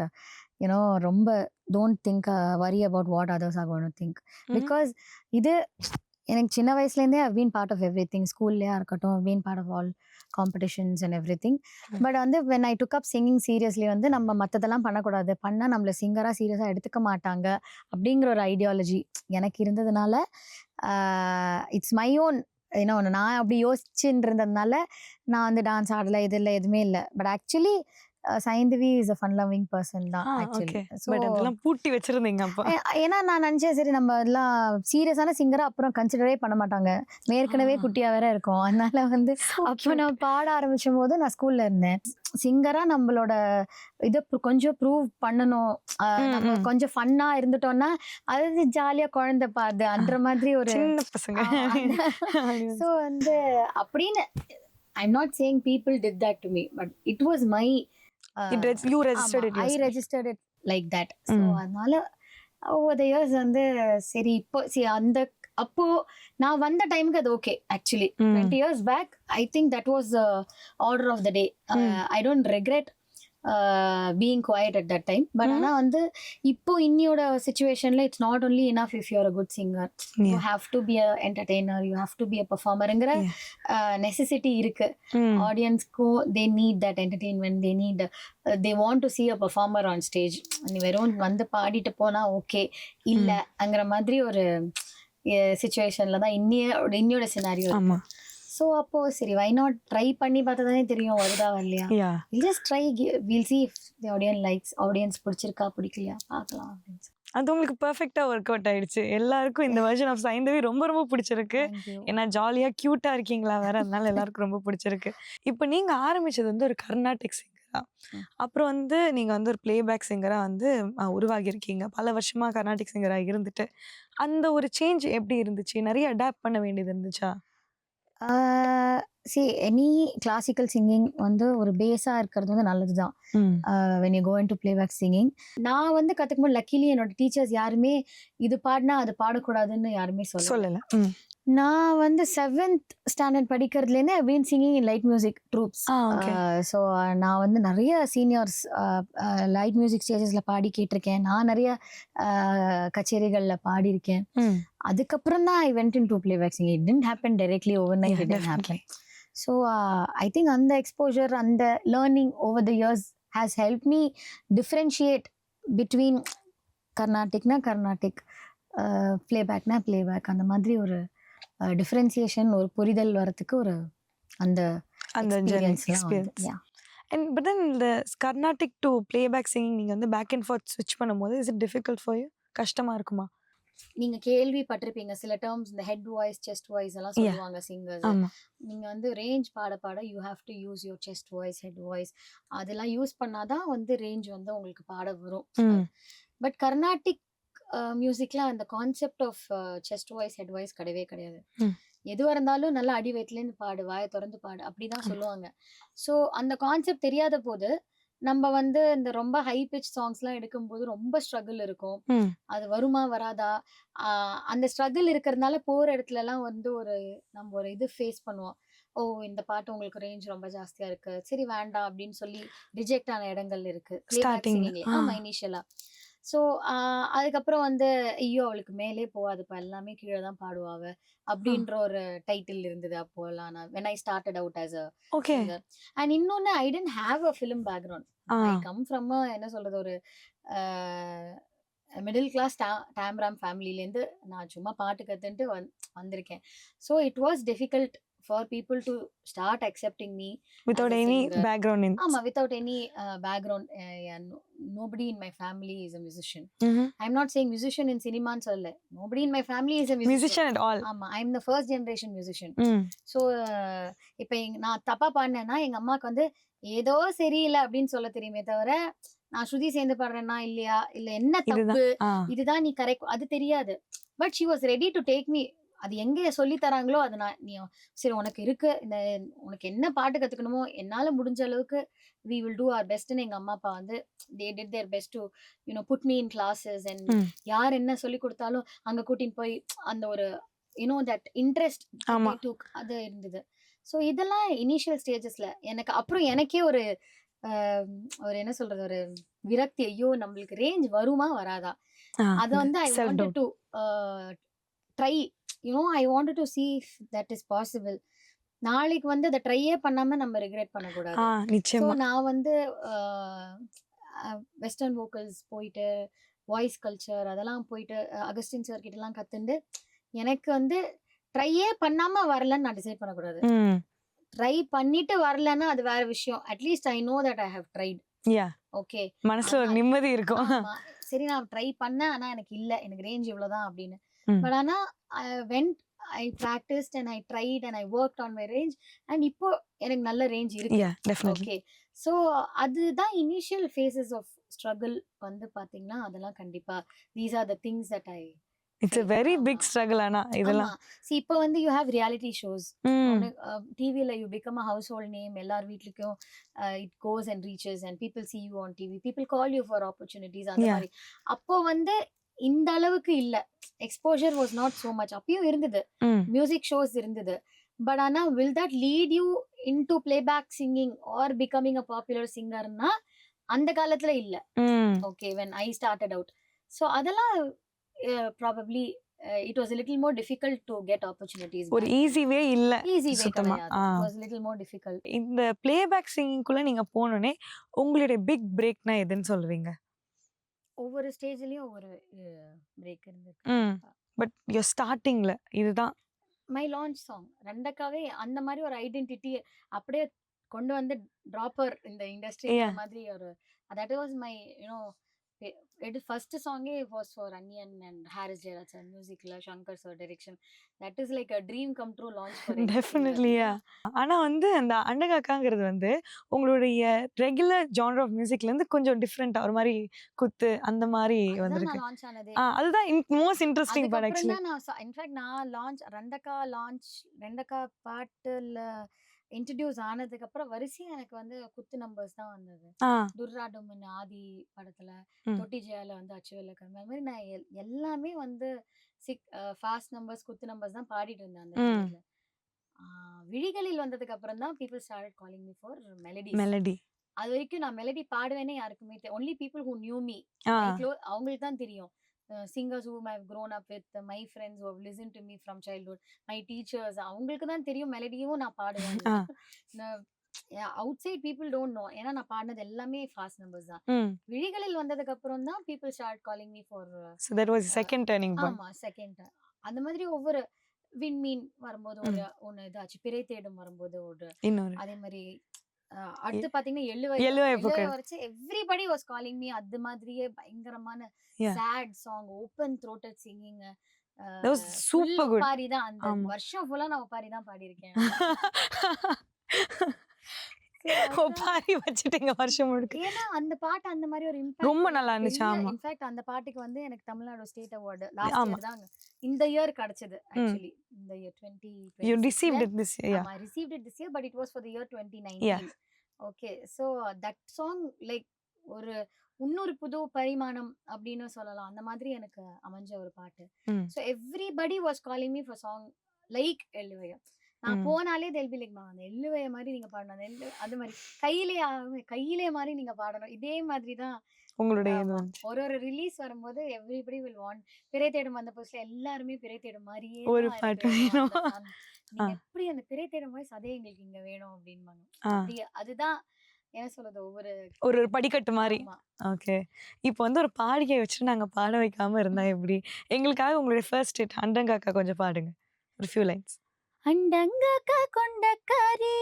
ரொம்ப don't think worry about what others are going to think. Because இது எனக்கு சின்ன வயசுலேருந்தே I've been part of everything. ஸ்கூல்லேயே இருக்கட்டும், I've been part of all competitions and everything. But வந்து when I took up singing seriously வந்து நம்ம மற்றதெல்லாம் பண்ணக்கூடாது, பண்ணால் நம்மளை சிங்கராக சீரியஸாக எடுத்துக்க மாட்டாங்க அப்படிங்கிற ஒரு ஐடியாலஜி எனக்கு இருந்ததுனால இட்ஸ் மை ஓன் நான் அப்படி யோசிச்சுட்டு இருந்ததுனால நான் வந்து டான்ஸ் ஆடலை, இது இல்லை, எதுவுமே இல்லை. But actually Saindhavi is a fun loving person தான் ஆக்சுவலி. பட் அதெல்லாம் பூட்டி வச்சிருந்தீங்க அப்ப. ஏன்னா நான் நினச்சேன் சரி நம்ம எல்லாம் சீரியஸான சிங்கராக அப்புறம் கன்சிடரே பண்ண மாட்டாங்க, ஏற்கனவே குட்டியாக வேற இருக்கும். அதனால வந்து அப்போ நான் பாட ஆரம்பிச்சும் போது நான் ஸ்கூல்ல இருந்தேன். சிங்கராக நம்மளோட இதை கொஞ்சம் ப்ரூவ் பண்ணணும், நம்ம கொஞ்சம் ஃபன்னாக இருந்துட்டோம்னா அது ஜாலியாக குழந்தை பாது அந்த மாதிரி ஒரு சின்ன பசங்க. ஸோ வந்து அப்படின்னு I'm not saying people did that to me, but it was my You registered it I yourself. registered it like that. So அதனால over the years வந்து சரி இப்போ அந்த அப்போ நான் வந்த டைமுக்கு அது okay. Actually 20 years back I think that was the order of the day. I don't regret being quiet at that time. But ஆனா வந்து இப்போ இன்னியோட சிச்சுவேஷன்ல it's not only enough if you are a good singer, you have to be a entertainer, you have to be a பெர்ஃபார்மர்ங்கிற necessity இருக்கு. ஆடியன்ஸ்க்கும் they need that entertainment, they need they want to see a performer on stage. நீ வெறும் வந்து பாடிட்டு போனா okay இல்லைங்கிற மாதிரி ஒரு சிச்சுவேஷன்ல தான் இன்னியோட சினாரியோ. ஆமா. ஸோ அப்போ சரி வை நாட் ட்ரை பண்ணி பார்த்தா தானே தெரியும் வருதா வரலையா. Will just try, will see if the audience likes, audience பிடிச்சிருக்கா பிடிக்கலையா பார்க்கலாம் அப்படின்னு. அது உங்களுக்கு பெர்ஃபெக்ட்டா ஒர்க் அவுட் ஆயிடுச்சு. எல்லாருக்கும் இந்த வெர்ஷன் ஆஃப் சைந்தவி ரொம்ப ரொம்ப பிடிச்சிருக்கு. ஏன்னா ஜாலியா கியூட்டா இருக்கீங்களா வேற, அதனால எல்லாருக்கும் ரொம்ப பிடிச்சிருக்கு. இப்போ நீங்க ஆரம்பிச்சது வந்து ஒரு கர்நாடிக் சிங்கரா, அப்புறம் வந்து நீங்க வந்து ஒரு பிளேபேக் சிங்கரா வந்து உருவாகி இருக்கீங்க. பல வருஷமா கர்நாடிக் சிங்கரா இருந்துட்டு அந்த ஒரு சேஞ்ச் எப்படி இருந்துச்சு? நிறைய அடாப்ட் பண்ண வேண்டியது இருந்துச்சா? see any classical singing வந்து ஒரு பேஸாக இருக்கிறது வந்து நல்லது தான். when you go into playback singing, நான் வந்து கற்றுக்கும்போது லக்கிலி என்னோட டீச்சர்ஸ் யாருமே இது பாடினா அது பாடக்கூடாதுன்னு யாருமே சொல்லல. நான் வந்து 7th ஸ்டாண்டர்ட் படிக்கிறதுலேருந்து I've been singing in light music troops. So நான் வந்து நிறைய சீனியர்ஸ் லைட் மியூசிக் ஸ்டேஜஸில் பாடி கேட்டிருக்கேன். நான் நிறைய கச்சேரிகளில் பாடியிருக்கேன். அதுக்கப்புறம் தான் I went into playback singing. It didn't happen directly overnight. It didn't happen. So I think அந்த exposure, அந்த learning over the years has helped me differentiate between கர்நாடிக்னா கர்நாடிக், பிளேபேக்னா பிளேபேக். அந்த மாதிரி ஒரு டிஃபரன்சியேஷன், ஒரு புரிதல் வரத்துக்கு ஒரு அந்த எக்ஸ்பீரியன்ஸ். அண்ட் பட் தென் இந்த கர்நாடிக் டு பிளேபேக் சிங்கிங் நீங்கள் வந்து பேக் அண்ட் ஃபோர்த் ஸ்விட்ச் பண்ணும்போது is it difficult for you? கஷ்டமாக இருக்குமா? நீங்க கேள்விப்பட்டிருப்பீங்க சில டேர்ம்ஸ், இந்த ஹெட் வாய்ஸ் செஸ்ட் வாய்ஸ் எல்லாம் சொல்லுவாங்க சிங்கர்ஸ். நீங்க வந்து ரேஞ்ச் பாட பாட you have to use your chest voice, head voice, அதெல்லாம் யூஸ் பண்ணாதான் வந்து ரேஞ்ச் வந்து உங்களுக்கு பாட வரும். பட் கர்நாடிக் மியூசிக்ல அந்த concept of chest voice head voice கிடையவே கிடையாது. எதுவாக இருந்தாலும் நல்லா அடி வயிற்றுலேருந்து பாடு, வாயை திறந்து பாடு, அப்படிதான் சொல்லுவாங்க. ஸோ அந்த கான்செப்ட் தெரியாத போது நம்ம வந்து இந்த ரொம்ப ஹை பிச் சாங்ஸ்லாம் எடுக்கும்போது ரொம்ப ஸ்ட்ரகிள் இருக்கும். அது வருமா வராதா, அந்த ஸ்ட்ரகிள் இருக்கிறதுனால போகிற இடத்துலலாம் வந்து நம்ம ஒரு இது ஃபேஸ் பண்ணுவோம். ஓ இந்த பாட்டு உங்களுக்கு ரேஞ்ச் ரொம்ப ஜாஸ்தியாக இருக்கு, சரி வேண்டாம் அப்படின்னு சொல்லி ரிஜெக்ட் ஆன இடங்கள் இருக்கு ஆமாம் இனிஷியலாக. ஸோ அதுக்கப்புறம் வந்து ஐயோ அவளுக்கு மேலே போகாதுப்பா, எல்லாமே கீழே தான் பாடுவாங்க அப்படின்ற ஒரு டைட்டில் இருந்தது அப்போலாம். நான் when I started out as a singer. And இன்னொன்று I didn't have a film background. I come from என்ன சொல்றது, ஒரு மிடில் கிளாஸ் டேம்ராம் ஃபேமிலிலேருந்து நான் சும்மா பாட்டு கற்றுன்ட்டு வந்திருக்கேன். So it was difficult for people to start accepting me without any background in without any background. Nobody in my family is a musician. I'm not saying musician in cinema and all. Nobody in my family is a musician at all. I'm the first generation musician. So இப்போ நான் தப்பா பாடினேன்னா எங்க அம்மாக்கு வந்து ஏதோ சரியில்லை அப்படின்னு சொல்ல தெரியுமே தவிர நான் ஸ்ருதி சேர்ந்து பாடுறேன்னா இல்லையா, இல்ல என்ன தப்பு, இதுதான் நீ கரெக்ட், அது தெரியாது. But she was ready to take me. அது எங்கே சொல்லி தராங்களோ அது நீ சரி உனக்கு இருக்கு, உனக்கு என்ன பாட்டு கற்றுக்கணுமோ என்னால் முடிஞ்ச அளவுக்கு we will do our bestன்னு எங்கள் அம்மா அப்பா வந்து they did their best to put me in classes. and யார் என்ன சொல்லி கொடுத்தாலும் அங்கே கூட்டின்னு போய் அந்த ஒரு that interest அது இருந்தது. ஸோ இதெல்லாம் இனிஷியல் ஸ்டேஜஸில் எனக்கு அப்புறம் எனக்கே ஒரு என்ன சொல்றது, ஒரு விரக்தி, ஐயோ நம்மளுக்கு ரேஞ்ச் வருமா வராதா, அதை வந்து I wanted to try. I wanted to see if that is possible. நாளைக்கு வந்து அதை ட்ரையே பண்ணாம நம்ம ரிக்ரெட் பண்ணக்கூடாது. ஸோ நான் வந்து வெஸ்டர்ன் வோக்கல்ஸ் போயிட்டு வாய்ஸ் கல்ச்சர் அதெல்லாம் போயிட்டு அகஸ்டின் சார் கிட்டலாம் கற்றுண்டு எனக்கு வந்து ட்ரையே பண்ணாம வரலன்னு நான் டிசைட் பண்ணக்கூடாது. ட்ரை பண்ணிட்டு வரலன்னா அது வேற விஷயம். At least I know that I have tried. Yeah okay மனசுல ஒரு நிம்மதி இருக்கும். சரி நான் ட்ரை பண்ணேன், ஆனா எனக்கு இல்ல, எனக்கு ரேஞ்ச் இவ்வளவுதான் அப்படின்னு. ம். பட் ஆனா when I practised and I tried and I work on my range and இப்போ எனக்கு நல்ல ரேஞ்ச் இருக்கு. Yeah definitely. ஓகே, ஸோ அதுதான் இனிஷியல் ஃபேஸஸ் ஆஃப் ஸ்ட்ரகிள் வந்து பாத்தீங்கன்னா அதெல்லாம் கண்டிப்பா these are the things that I it's a very big struggle. ஆனா இதெல்லாம் இப்போ வந்து யூ ஹேவ் ரியாலிட்டி ஷோஸ் ம். டிவில, you become a household name, எல்லார் வீட்லயும் it goes and reaches and people see you on TV, people call you for opportunities அந்த Yeah. மாதிரி. அப்போ வந்து இந்த அளவுக்கு இல்ல, exposure was not so much. அப்பயும் இருந்தது, ம். மியூசிக் ஷோஸ் இருந்தது. பட் ஆனா will that lead you into playback singing or becoming a popular சிங்கர்னா அந்த காலத்துல இல்ல. ம். Okay, when I started out. So அதெல்லாம் probably it was a little more difficult to get opportunities. ஒரு ஈஸி வே இல்ல easy way சுத்தமா. கிடையாது. ஆ. It was a little more difficult. இந்த பிளேபேக் சிங்கிங்குள்ள நீங்க போனோனே உங்களுடைய பிக் பிரேக்னா எதுன்னு சொல்லுவீங்க? ஒவ்வொரு ஸ்டேஜ்லயும் ஒவ்வொரு பிரேக் ம். இருந்திருக்கு. பட் யூ ஸ்டார்டிங்ல இதுதான் மை லான்ச் சாங் ரெண்டக்காவே அந்த மாதிரி ஒரு ஐடென்டிட்டி அப்படியே கொண்டு வந்து ட்ராப்பர் இந்த இண்டஸ்ட்ரி Yeah. மாதிரி ஒரு that was my you know first சாங்கே was for Anniyan and Harris Jayaraj sir மியூசிக்ல, Shankar sir direction. That is like a dream come true launch for டெஃபினெட்லியா. ஆனா வந்து அந்த அண்டகாக்காங்கிறது வந்து உங்களுடைய ரெகுலர் ஜானர் ஆஃப் மியூசிக்ல இருந்து கொஞ்சம் டிஃப்ரெண்டா ஒரு மாதிரி குத்து அந்த மாதிரி வந்திருக்கு. நான் லான்ச் ஆனதே. அதுதான் மோஸ்ட் இன்ட்ரெஸ்டிங் பார்ட் ஆக்சுவலி. நான் இன்ஃபேக்ட் நான் லான்ச் ரெண்டக்கா பாட்டுல இன்ட்ரடியூஸ் ஆனதுக்கு அப்புறம் வரிசையா எனக்கு வந்து குத்து நம்பர்ஸ் தான் வந்தது. துர்ராடமன் ஆதி படத்துல, ம். தொட்டி ஜெயால வந்து அச்சுவெல்லக்கர், அந்த மாதிரி நான் எல்லாமே வந்து ஃபாஸ்ட் நம்பர்ஸ், குத்து நம்பர்ஸ் தான் பாடிட்டு இருந்தேன் அந்த ம். periodல. விழிகளில் வந்ததுக்கு அப்புறம் தான் people started calling me for melodies. Melody. அது வரைக்கும் நான் மெலடி பாடுவேனே யாருக்குமே only people who knew me, அவங்களுக்கு தான் தெரியும். Singers whom I've grown up with, my friends who have listened to me from childhood, my teachers, அவங்களுக்கு தான் தெரியும் மெலடியும் நான் பாடுவேன். Outside people don't know, ஏன்னா நான் பாடினது எல்லாமே ஃபாஸ்ட் நம்பர்ஸ் தான். விழிகளில் வந்ததுக்கு அப்புறம் தான் people start calling me for. So that was the second turning point. ஆமா, செகண்ட். அந்த மாதிரி ஒவ்வொரு விண்மீன் வரும்போது ஒன்னு இதாச்சு, பிறை தேடும் வரும்போது ஒரு, இன்னொரு அதே மாதிரி அடுத்து பாத்தீங்கன்னா எழுவை புகழ். வரைச்சு எவ்ரிபடி வாஸ் காலிங் மீ. அது மாதிரியே பயங்கரமான Yeah. Chat song, open throated singing, That was super good. ஒப்பாரி தான். அந்த ஆமா. வருஷம் ஃபுல்லா நான் ஒப்பாரி தான் பாடியிருக்கேன். ஒப்பாரி வச்சிட்டீங்க வருஷம் முழுக்க. ஏன்னா அந்த பாட்டு அந்த மாதிரி ஒரு இம்பாக்ட் ரொம்ப நல்லா இருந்துச்சு. ஆமா. இன்ஃபேக்ட் அந்த பாட்டுக்கு வந்து எனக்கு தமிழ்நாடு ஸ்டேட் அவார்டு லாஸ்ட் ஆமா. இயர் தான், இந்த இயர் கிடைச்சது. ஆக்சுவலி இந்த year 2026 You received it this year. I received it this year, but it was for the year 2019. Yeah. Okay, so that song like ஒரு இன்னொரு புது பரிமாணம் அப்படின்னு சொல்லலாம். அந்த மாதிரி எனக்கு அமைஞ்ச ஒரு பாட்டு. ம். So everybody was calling me for song like எள்ளுவையா. நான் ம். போனாலே they'll be like, அந்த எள்ளுவைய மாதிரி நீங்க பாடணும், அது மாதிரி கையிலே மாதிரி நீங்க பாடணும். இதே மாதிரி தான் உங்களுடைய இது ஆமா. வந்து ஒரு ரிலீஸ் வரும்போது everybody will want. பிறை தேடும் வந்த புதுசுல எல்லாருமே பிறை தேடும் மாதிரியே ஒரு தான் பாட்டு எனக்கு வேணும். வேணும். நீங்க எப்படி அந்த பிறை தேடும் வாய்ஸ் அதே எங்களுக்கு இங்க வேணும் அப்படின்பாங்க. ஆ. அப்படி அதுதான் என்ன சொல்றது, ஒவ்வொரு ஒரு படிக்கட்டு மாதிரி. ஆமா. ஓகே. இப்போ வந்து ஒரு பாடியை வச்சுட்டு நாங்க பாட வைக்காம இருந்தா எப்படி? எங்களுக்காக உங்களுடைய ஃபர்ஸ்ட் ஹிட் அண்டங்காக்கா கொஞ்சம் பாடுங்க. ஒரு ஃபியூ லைன்ஸ். அண்டங்காக்கா கொண்டக்காரி,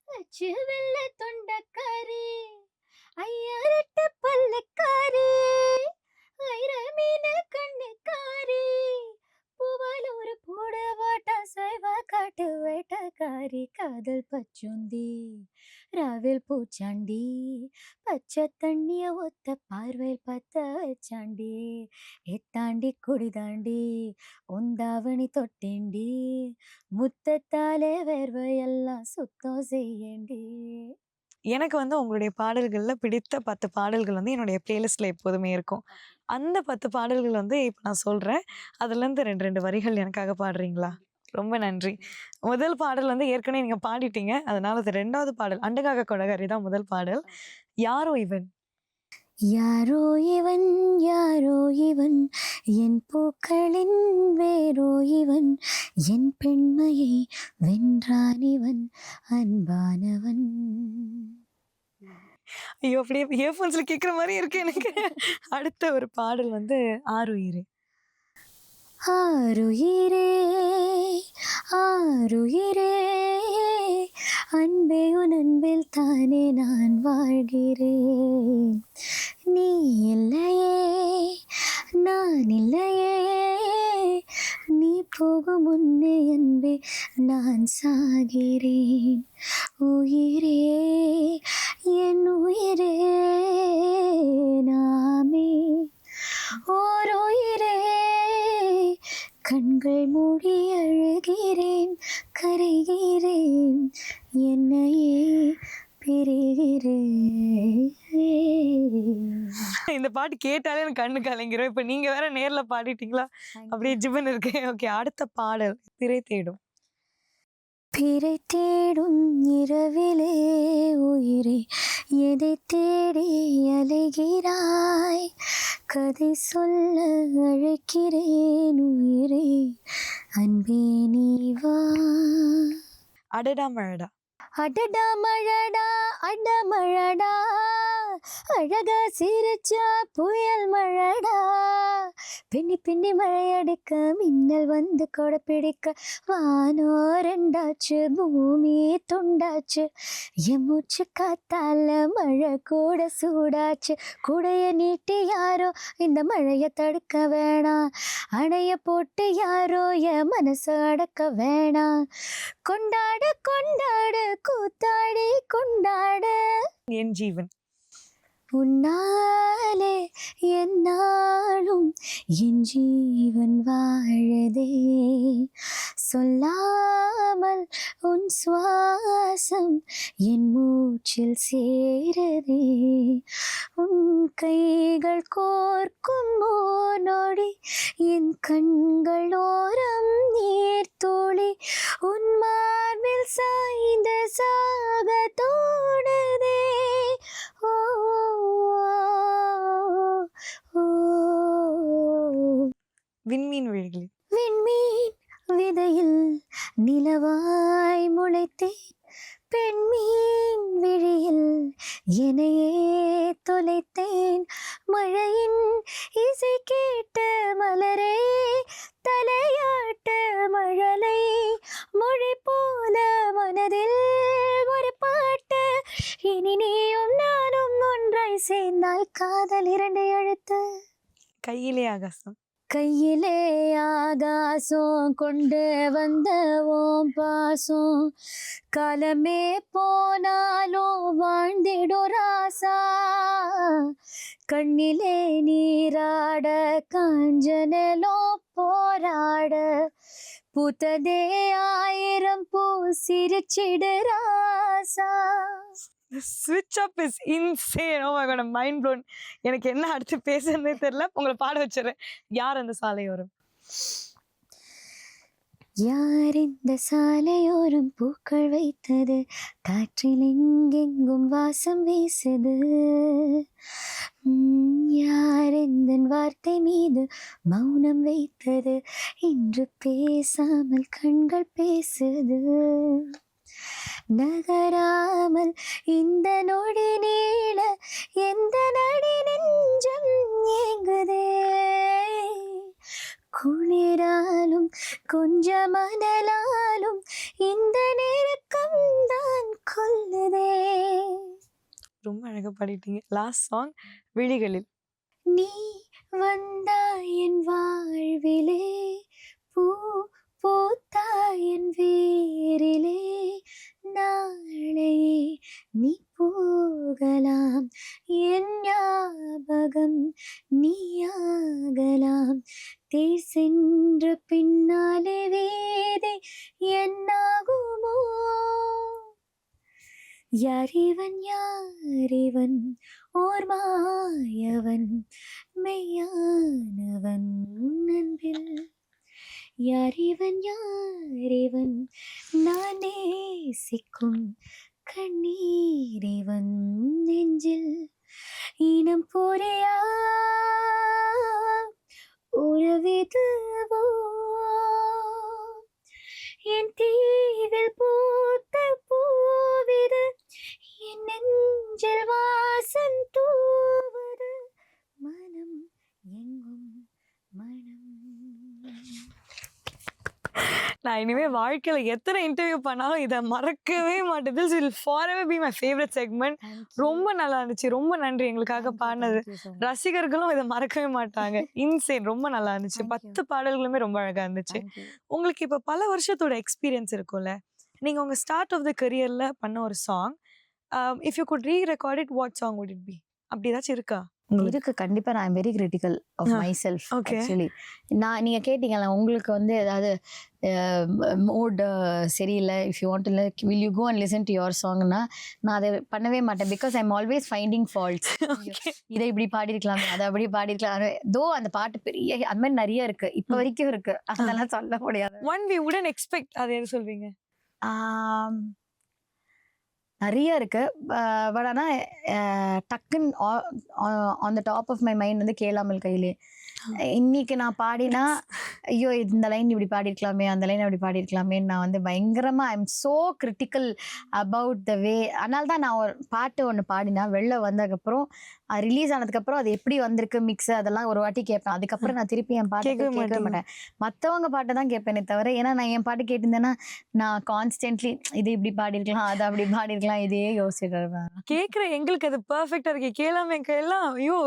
அச்சு வெள்ள தொண்டக்காரி, ஐயாரட்ட பல்லக்காரி, ஐரமீன கண்ணுக்காரி, பூவாலூர் பூடவாட்ட சைவ காட்டு வேட்டக்காரி, காதல் பச்சுந்தி ராவில் பூச்சாண்டி, பச்சை தண்ணிய ஒத்த பார்வையில் பத்த வச்சாண்டி, எத்தாண்டி குடிதாண்டி உந்தாவணி தொட்டேண்டி, முத்தத்தாலே வேர்வையெல்லாம் சுத்தம் செய்யேண்டி. எனக்கு வந்து உங்களுடைய பாடல்கள்ல பிடித்த 10 பாடல்கள் வந்து என்னுடைய பிளேலிஸ்ட்ல எப்போதுமே இருக்கும். அந்த 10 பாடல்கள் வந்து இப்போ நான் சொல்றேன். அதுல இருந்து 2 வரிகள் எனக்காக பாடுறீங்களா? ரொம்ப நன்றி. முதல் பாடல் வந்து ஏற்கனவே நீங்க பாடிட்டீங்க. அதனால அது 2வது பாடல் அண்டங்காக்கா கொடகாரி தான் முதல் பாடல். யாரோ இவன். யாரோ இவன், யாரோ இவன், என் பூக்களின் வேரோ இவன், என் பெண்மையை வென்றான் இவன், அன்பானவன். ஐயோ அப்படியே இயர்ஃபோன்ஸ்ல கேட்குற மாதிரி இருக்கு எனக்கு. அடுத்த ஒரு பாடல் வந்து ஆருயிரே. ஆருயிரே ஆருயிரே அன்பே உன் அன்பில் தானே நான் வாழ்கிறேன். நீ இல்லையே நான் இல்லையே, நீ போகும் முன்னே அன்பே நான் சாகிறேன். உயிரே என் உயிரே நாமே ஓர் உயிரே, கண்கள் மூடி அழுகிறேன் கரைகிறேன் என்னையே பிரிகிறேன். இந்த பாட்டு கேட்டாலே எனக்கு கண்ணு கலங்கிரும். இப்போ நீங்க வேற நேர்ல பாடிட்டீங்களா, அப்படியே ஜிவன் இருக்கு. ஓகே, அடுத்த பாடல் பிறை தேடும். பிறை தேடும் இரவிலே உயிரே எதை தேடி அலைகிறாய், கதை சொல்ல அழைக்கிறேன் உயிரே அன்பே நீ வா. அடடா மழடா. அடடா மழடா அடமழடா, அழகா சிரிச்சா புயல் மழடா, பின்னி பின்னி மழையடிக்க மின்னல் வந்து கொடை பிடிக்க வானோ ரெண்டாச்சு பூமி துண்டாச்சு, என் மூச்சு காத்தால மழை கூட சூடாச்சு. கூடைய நீட்டி யாரோ இந்த மழைய தடுக்க வேணாம், அணைய போட்டு யாரோ என் மனசு அடக்க வேணாம். கொண்டாடு கொண்டாடு கூத்தாடி கொண்டாடு என் ஜீவன். உன்னாலே என்னாலும் என் ஜீவன் வாழதே, சொல்லாமல் உன் சுவாசம் என் மூச்சில் சேரதே, உன் கைகள் கோர்க்கும் நொடி என் கண்கள் ஓரம் நீர் தோழி, உன் மார்பில் சாய்ந்த சாக தோணுதே. ஓ விண்மீன் விழிகளில். விண்மீன் விதையில் நிலவாய் முளைத்தேன், பெண்மீன் விழியில் என்னையே தொலைத்தேன். மழையின் இசை கேட்ட மலரே தலையாட்ட மழலை மொழி போல மனதில் ஒரு பாட்டு, இனி நீயும் நானும் ஒன்றாய் சேர்ந்தால் காதல் இரண்டை அழுத்து. கையிலே ஆகாசம். கையிலே ஆகாசம் கொண்டு வந்த ஓம் பாசம், காலமே போனாலும் வாழ்ந்திடும் ராசா, கண்ணிலே நீராட காஞ்சனலோ போராட, பூத்ததே ஆயிரம் பூ சிரிச்சிடு ராசா. ஸ்விட்ச் up is insane. Oh my god, mind blown. எனக்கு என்ன அடுத்து பேசுறதே தெரியல. உங்களை பாட வச்சிடறேன். யார் அந்த சாலையோரம்? யார் இந்த சாலையோரம் பூக்கள் வைத்தது, காற்றில் எங்கெங்கும் வாசம் வீசுது, யார் இந்த வார்த்தை மீது மௌனம் வைத்தது, இன்று பேசாமல் கண்கள் பேசுது, நகராமல் இந்த நொடி நீள எந்த நடி நெஞ்சம் ஏங்குதே, குளிராலும் கொஞ்சம் மணலாலும் இந்த நெருக்கம் தான் கொல்லுதே. ரொம்ப அழகா பாடிட்டீங்க. லாஸ்ட் சாங் விழிகளில். நீ வந்தாய் என் வாழ்விலே, பூ பூத்தாய் என் வேரிலே, நாளை நீ போகலாம் என் ஞாபகம் நீயாகலாம், தேர் சென்ற பின்னாலே வேதை என்னாகுமோ, யாரிவன் யாரிவன் ஓர் மாயவன் மெய்யானவன் அன்பில், யாரிவன் யாரிவன் நான் நேசிக்கும் கண்ணீரிவன் நெஞ்சில், இனம் புரியா உறவிதுவோ, என் தீவில் பூத்த பூவிது, என் நெஞ்சில் வாசம் தூவது, மனம் எங்கும் மனம். நான் இனிமே வாழ்க்கையில எத்தனை இன்டர்வியூ பண்ணாலும் இதை மறக்கவே மாட்டேன். This will forever be my favorite segment. ரொம்ப நல்லா இருந்துச்சு. ரொம்ப நன்றி எங்களுக்காக பாடினது. ரசிகர்களும் இதை மறக்கவே மாட்டாங்க. இன்சேன், ரொம்ப நல்லா இருந்துச்சு. 10 பாடல்களுமே ரொம்ப அழகா இருந்துச்சு. உங்களுக்கு இப்போ பல வருஷத்தோட எக்ஸ்பீரியன்ஸ் இருக்கும்ல, நீங்க உங்க ஸ்டார்ட் ஆஃப் த கரியர்ல பண்ண ஒரு song, if you could re-record it, what song would it be? அப்படி ஏதாச்சும் இருக்கா? இருக்கு கண்டிப்பா. நான் very critical of myself actually. நீங்க கேட்டீங்கல்ல உங்களுக்கு வந்து ஏதாவது மூட் சரியில்லை, if you want to will you go and listen to your சாங்னா நான் அதை பண்ணவே மாட்டேன். Because I am always finding faults. இதை இப்படி பாடிருக்கலாமே, அதை அப்படி பாடிருக்கலாம். தோ அந்த பாட்டு பெரிய அந்த மாதிரி நிறைய இருக்கு, இப்போ வரைக்கும் இருக்கு, அதெல்லாம் சொல்ல முடியாது. ஒன் வி வுடன்ட் எக்ஸ்பெக்ட், அது எது சொல்வீங்க? நிறைய இருக்கு. பட் ஆனால் டக்குன்னு on the top of my mind வந்து கேளாமல் கையிலே. இன்னைக்கு நான் பாடினா ஐயோ இந்த லைன் இப்படி பாடிருக்கலாமே, அந்த லைன் அப்படி பாடிருக்கலாமே, நான் வந்து பயங்கரமா I am so critical about the way. அதனால தான் நான் ஒரு பாட்டு ஒன்று பாடினா வெளில வந்ததுக்கப்புறம் ரிலீஸ் ஆனதுக்கப்புறம் அது எப்படி வந்திருக்கு மிக்ஸ் அதெல்லாம் ஒரு வாட்டி கேட்பேன். அதுக்கப்புறம் நான் திருப்பி என் பாட்டு கேட்கவே மாட்டேன். மற்றவங்க பாட்டை தான் கேட்பேனே தவிர, ஏன்னா நான் என் பாட்டு கேட்டிருந்தேன்னா நான் கான்ஸ்டன்ட்லி இது இப்படி பாடிருக்கலாம், அதை அப்படி பாடிருக்கலாம், இதையே யோசிச்சிருவேன். கேட்குற எங்களுக்கு அது பர்ஃபெக்டா இருக்கு, கேளாம எல்லாம் ஐயோ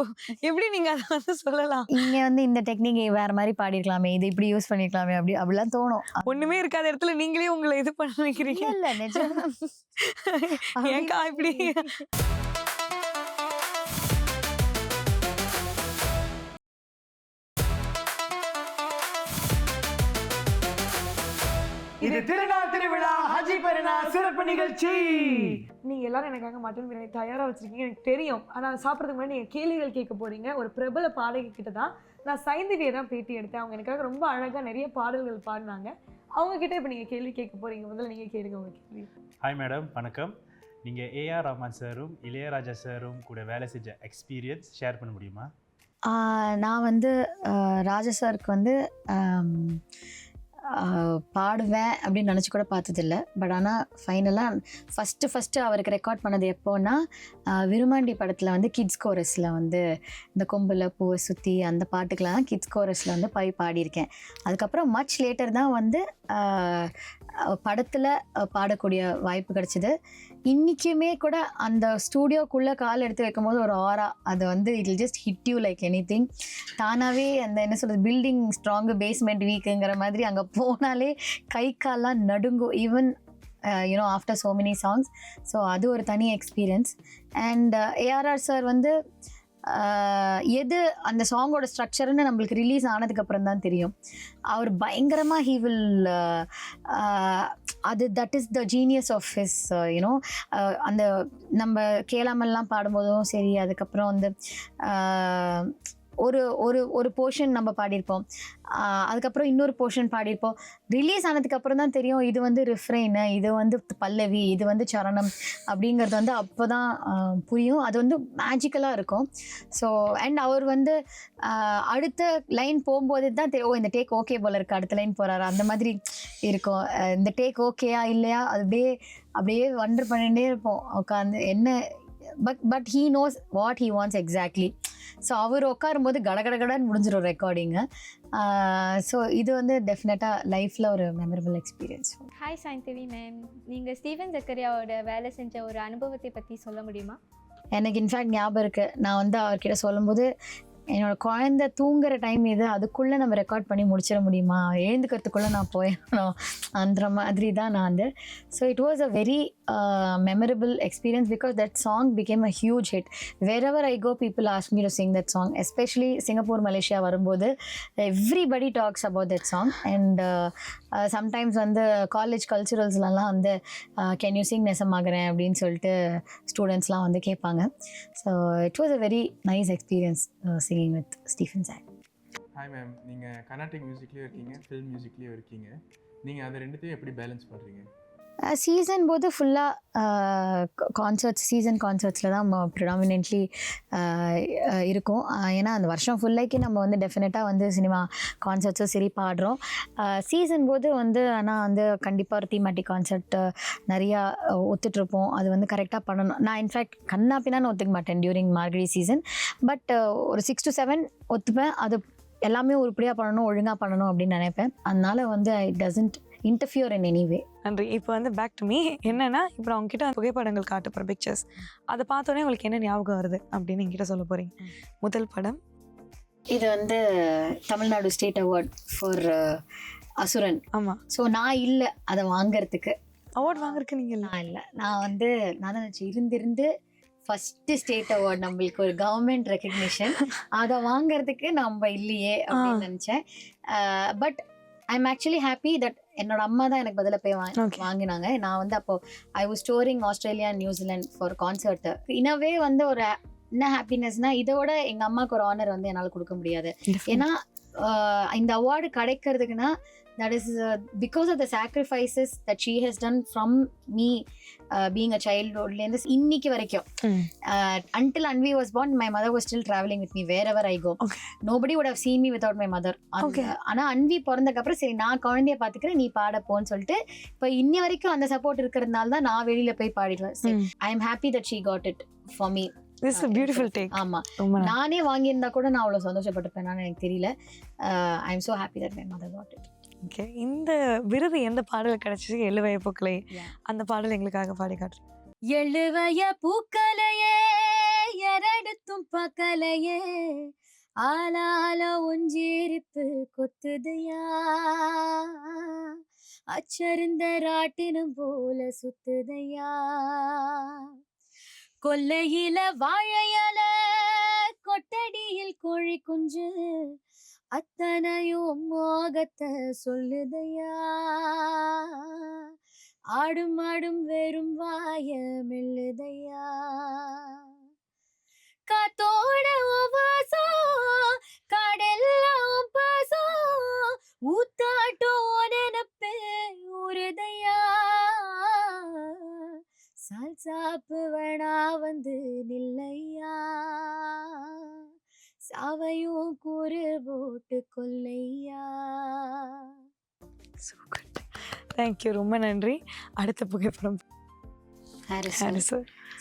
எப்படி நீங்க அதை வந்து சொல்லலாம்? இங்க வந்து இந்த டெக்னிக் வேற மாதிரி பாடிருக்கலாமே, இது இப்படி யூஸ் பண்ணிருக்கலாமே, அப்படிலாம் தோணும். ஒண்ணுமே இருக்காத இடத்துல நீங்களே உங்களை இது பண்ண நினைக்கிறீங்க. இல்ல நிஜம். ஏன்க்கா இப்படி? இது திருநாள் திருவிழா ஹஜி பெருநாள் சிறப்பு நிகழ்ச்சி. நீங்க எல்லாரும் எனக்காக மட்டன் பிரியாணி தயாரா வச்சிருக்கீங்க எனக்கு தெரியும். ஆனா சாப்பிட்றதுக்கு முன்னாடி நீங்க கேள்விகள் கேட்க போறீங்க. ஒரு பிரபல பாடகி கிட்ட தான் நான் சைந்தவியை தான் பேட்டி எடுத்தேன். அவங்க எனக்காக ரொம்ப அழகா நிறைய பாடல்கள் பாடினாங்க. அவங்க கிட்ட இப்போ நீங்க கேள்வி கேட்க போறீங்க. முதல்ல நீங்க கேளுங்க உங்க கேள்வி. ஹாய் மேடம், வணக்கம். நீங்கள் ஏஆர் ரஹ்மான் சாரும் இளையராஜா சாரும் கூட வேலை செஞ்ச எக்ஸ்பீரியன்ஸ் ஷேர் பண்ண முடியுமா? நான் வந்து ராஜா சாருக்கு வந்து பாடுவேன் அப்படின்னு நினச்சி கூட பார்த்ததில்ல. பட் ஆனால் ஃபைனலாக ஃபஸ்ட்டு அவருக்கு ரெக்கார்ட் பண்ணது எப்போன்னா விருமாண்டி படத்தில் வந்து கிட்ஸ் கோரஸில் வந்து இந்த கொம்பில் பூவை சுற்றி அந்த பாட்டுக்கெலாம் கிட்ஸ் கோரஸில் வந்து போய் பாடியிருக்கேன். அதுக்கப்புறம் மச் லேட்டர் தான் வந்து படத்தில் பாடக்கூடிய வாய்ப்பு கிடச்சிது. இன்றைக்குமே கூட அந்த ஸ்டூடியோக்குள்ளே கால் எடுத்து வைக்கும் போது ஒரு ஆரா, அது வந்து it will just hit you like any thing. தானாகவே அந்த என்ன சொல்கிறது, பில்டிங் ஸ்ட்ராங்கு பேஸ்மெண்ட் வீக்குங்கிற மாதிரி அங்கே போனாலே கை கால்லாம் நடுங்கும். Even you know after so many songs. So அது ஒரு தனி எக்ஸ்பீரியன்ஸ். அண்ட் ஏஆர்ஆர் சார் வந்து எது அந்த சாங்கோட ஸ்ட்ரக்சர்னு நம்மளுக்கு ரிலீஸ் ஆனதுக்கப்புறம் தான் தெரியும். அவர் பயங்கரமாக ஹீ வில் அது that is the genius of his you know. அந்த நம்ம கேளாமல்லாம் பாடும்போதும் சரி, அதுக்கப்புறம் வந்து ஒரு ஒரு ஒரு போர்ஷன் நம்ம பாடியிருப்போம், அதுக்கப்புறம் இன்னொரு போர்ஷன் பாடியிருப்போம். ரிலீஸ் ஆனதுக்கப்புறம் தான் தெரியும் இது வந்து ரிஃப்ரெயின், இது வந்து பல்லவி, இது வந்து சரணம் அப்படிங்கிறது வந்து அப்போ தான் புரியும். அது வந்து மேஜிக்கலாக இருக்கும். ஸோ அண்ட் அவர் வந்து அடுத்த லைன் போகும்போது தான் தெரியும், ஓ இந்த டேக் ஓகே போல இருக்குது, அடுத்த லைன் போகிறாரு, அந்த மாதிரி இருக்கும். இந்த டேக் ஓகேயா இல்லையா அது அப்படியே வண்டர் பண்ணிகிட்டே இருப்போம் உட்காந்து என்ன. But he knows what he wants exactly. So அவர் உட்காரும்போது கடகடகடன்னு முடிஞ்சிடும் ரெக்கார்டிங்கு. ஸோ இது வந்து டெஃபினட்டாக லைஃப்பில் ஒரு memorable experience. Hi Saindhavi ma'am, நீங்கள் ஸ்டீஃபன் ஜக்கரியாவோட வேலை செஞ்ச ஒரு அனுபவத்தை பற்றி சொல்ல முடியுமா? எனக்கு இன்ஃபேக்ட் ஞாபகம் இருக்குது. நான் வந்து அவர்கிட்ட சொல்லும்போது என்னோடய குழந்தை தூங்குற டைம் இது, அதுக்குள்ளே நம்ம ரெக்கார்ட் பண்ணி முடிச்சிட முடியுமா, எழுந்துக்கிறதுக்குள்ளே நான் போயிடணும், அந்த மாதிரி தான் நான் வந்து. So it was a very memorable experience because that song became a huge hit. Wherever I go, people ask me to sing that song, especially Singapore, Malaysia வரும்போது everybody talks about that song. And sometimes வந்து college கல்ச்சுரல்ஸ்லாம் வந்து can you sing நெசமாகறேன் அப்படின்னு சொல்லிட்டு ஸ்டூடெண்ட்ஸ்லாம் வந்து கேட்பாங்க. So it was a very nice experience singing with Stephen sir. Hi ma'am, நீங்கள் கர்நாடிக் மியூசிக்லேயும் இருக்கீங்க, film மியூசிக்லேயும் இருக்கீங்க. நீங்கள் அதை ரெண்டுத்தையும் எப்படி பேலன்ஸ் பண்ணுறீங்க? சீசன் போது ஃபுல்லாக சீசன் கான்சர்ட்ஸில் தான் ப்ரிடாமினென்ட்லி இருக்கும். ஏன்னா அந்த வருஷம் ஃபுல்லாக்கி நம்ம வந்து டெஃபினட்டாக வந்து சினிமா கான்சர்ட்ஸும் சரி பாடுறோம். சீசன் போது வந்து ஆனால் வந்து கண்டிப்பாக ஒரு தீமேட்டிக் கான்சர்ட் நிறையா ஒத்துட்ருப்போம். அது வந்து கரெக்டாக பண்ணணும். நான் இன்ஃபேக்ட் கண்ணாப்பினான்னு ஒத்துக்க மாட்டேன் டியூரிங் மார்கழி சீசன். பட் ஒரு 6 to 7 ஒத்துப்பேன். அது எல்லாமே உருப்படியாக பண்ணணும், ஒழுங்காக பண்ணணும் அப்படின்னு நினைப்பேன். அதனால் வந்து interfere in any way. நன்றி. இப்போ வந்து பேக் டு மீ. என்னன்னா இப்போ நான் உங்ககிட்ட புகைப்படங்கள் காட்ட போகிறேன், பிக்சர்ஸ். அதை பார்த்தோன்னே உங்களுக்கு என்ன ஞாபகம் வருது அப்படின்னு என்கிட்ட சொல்ல போகிறீங்க. முதல் படம் இது வந்து தமிழ்நாடு ஸ்டேட் அவார்ட் ஃபார் அசுரன். ஆமாம். ஸோ நான் இல்லை அதை வாங்கறதுக்கு. அவார்ட் வாங்குறதுக்கு நீங்கள் இல்லை? நான் இல்லை. நான் தான் நினச்சேன் இருந்திருந்து ஃபஸ்ட்டு ஸ்டேட் அவார்ட் நம்மளுக்கு ஒரு கவர்மெண்ட் ரெக்கக்னிஷன், அதை வாங்கறதுக்கு நம்ம இல்லையே அப்படின்னு நினச்சேன். But I am actually happy that என்னோட அம்மா தான் எனக்கு பதிலாக போய் வாங்கினாங்க. நான் வந்து அப்போ I was touring Australia New Zealand for concert. இனவே வந்து ஒரு என்ன ஹாப்பினஸ்னா இதோட எங்கள் அம்மாவுக்கு ஒரு ஆனர் வந்து என்னால் கொடுக்க முடியாது. ஏன்னா இந்த award கிடைக்கிறதுக்குன்னா that is because of the sacrifices that she has done from me being a childhood இன்னைக்கு வரைக்கும். Until Anvi was born, my mother was still traveling with me wherever I go. Nobody would have seen me without my mother. ஆனா அன்வி பிறந்ததுக்கு அப்புறம் சரி நான் குழந்தைய பாத்துக்கிறேன், நீ பாட போன்னு சொல்லிட்டு இப்போ இன்னி வரைக்கும் அந்த சப்போர்ட் இருக்கிறதுனால தான் நான் வெளியில போய் பாடிடுவேன். I am happy that she got it for me. This is a beautiful take. ஆமா, நானே வாங்கியிருந்தா கூட நான் அவ்வளவு சந்தோஷப்பட்டிருப்பேன். எனக்கு தெரியல. I am so happy that my mother got it. Okay, இந்த விருது எந்த பாடல் கிடைச்சிச்சு? எழுவைய பூக்களை. அந்த பாடல் எங்களுக்காக பாடி காட்டு. எழுவைய பூக்களையே எரடுத்தும் பக்கலையே ஆளால ஒஞ்சிருப்பு கொத்துதையா அச்சருந்த ராட்டினும் போல சுத்துதையா கொல்லையில வாழையல கொட்டடியில் கோழி குஞ்சு அத்தனையும் மோகத்தை சொல்லுதையா ஆடும் ஆடும் வெறும் வாய மெல்லுதையா காத்தோட வாசம் கடெல்லாம் பாசம் ஊத்தாட்டோ நெனப்பே ஊருதையா சால் சாப்பு வேணா வந்து நில்லையா சாவையும் கூறு போட்டு கொல்லையா. தேங்க்யூ, ரொம்ப நன்றி. அடுத்த புகைப்படம் ஹாரிஸ்.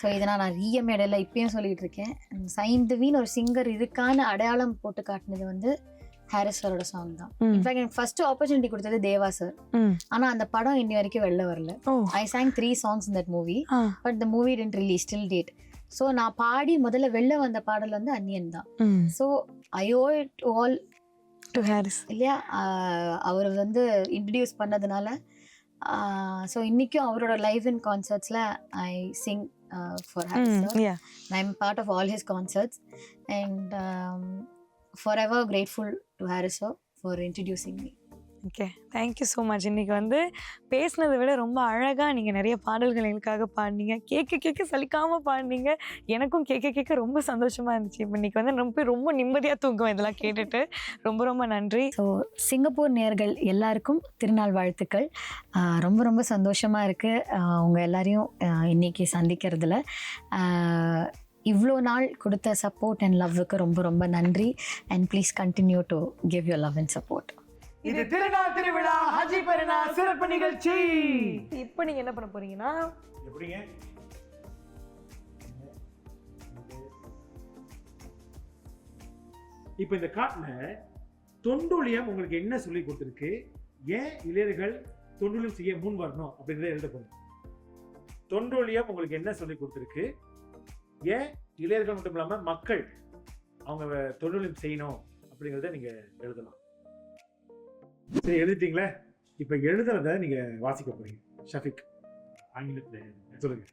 ஸோ இதை நான் ரீஎம்ஏடில் இப்பயும் சொல்லிட்டு இருக்கேன். சைந்தவின்னு ஒரு சிங்கர் இதுக்கான அடையாளம் போட்டு காட்டினது வந்து ஹாரிஸ் சாரோட சாங் தான். இன்ஃபேக்ட் எனக்கு ஃபர்ஸ்ட் ஆப்பர்ச்சுனிட்டி கொடுத்தது தேவா சார். ஆனா அந்த படம் இன்னி வரைக்கும் வெளில வரல. ஐ sang 3 songs in that movie, but the movie didn't release till date. So நான் பாடி முதல்ல வெளில வந்த பாடல் வந்து அன்னியன் தான். So I owe it all to Harris இல்லையா? அவர் வந்து இன்ட்ரடியூஸ் பண்ணதுனால. ஸோ இன்னைக்கும் அவரோட லைவ் இன் கான்சர்ட்ஸில் I sing for Harris sir. I am part of all his concerts and forever grateful to Harris sir for introducing me. Okay, thank you so much. இன்றைக்கி வந்து பேசினதை விட ரொம்ப அழகாக நீங்கள் நிறைய பாடல்கள் எங்களுக்காக பாடினீங்க. கேட்க சலிக்காமல் பாடினீங்க. எனக்கும் கேட்க ரொம்ப சந்தோஷமாக இருந்துச்சு. இப்போ இன்றைக்கி வந்து ரொம்ப நிம்மதியாக தூங்கும் இதெல்லாம் கேட்டுட்டு. ரொம்ப ரொம்ப நன்றி. ஸோ சிங்கப்பூர் நேயர்கள் எல்லாருக்கும் திருநாள் வாழ்த்துக்கள். ரொம்ப சந்தோஷமாக இருக்குது உங்கள் எல்லாரையும் இன்றைக்கி சந்திக்கிறதுல. இவ்வளோ நாள் கொடுத்த சப்போர்ட் அண்ட் லவ்வுக்கு ரொம்ப நன்றி. And please continue to give your love and support. இது திருநாள் திருவிழா ஹஜி பெருனா சிறப்பு நிகழ்ச்சி. இப்போ நீங்க என்ன பண்ண போறீங்கன்னா எப்படிங்க இப்போ இந்த காட்டுல தொண்டுலியம் உங்களுக்கு என்ன சொல்லி கொடுத்துருக்கு, ஏன் இளைஞர்கள் தொண்டுலியம் செய்ய முன் வரணும் அப்படின்றத எழுத போறோம். தொண்டுலியம் உங்களுக்கு என்ன சொல்லி கொடுத்துருக்கு, ஏன் இளைஞர்கள் மட்டும் இல்லாம மக்கள் அவங்க தொழிலும் செய்யணும் அப்படிங்கிறத நீங்க எழுதலாம். சரி, எழுதிட்டீங்களே. இப்ப எழுதுறத நீங்க வாசிக்க போறீங்க. ஷஃபிக் ஆங்கிலத்தில் சொல்லுங்க.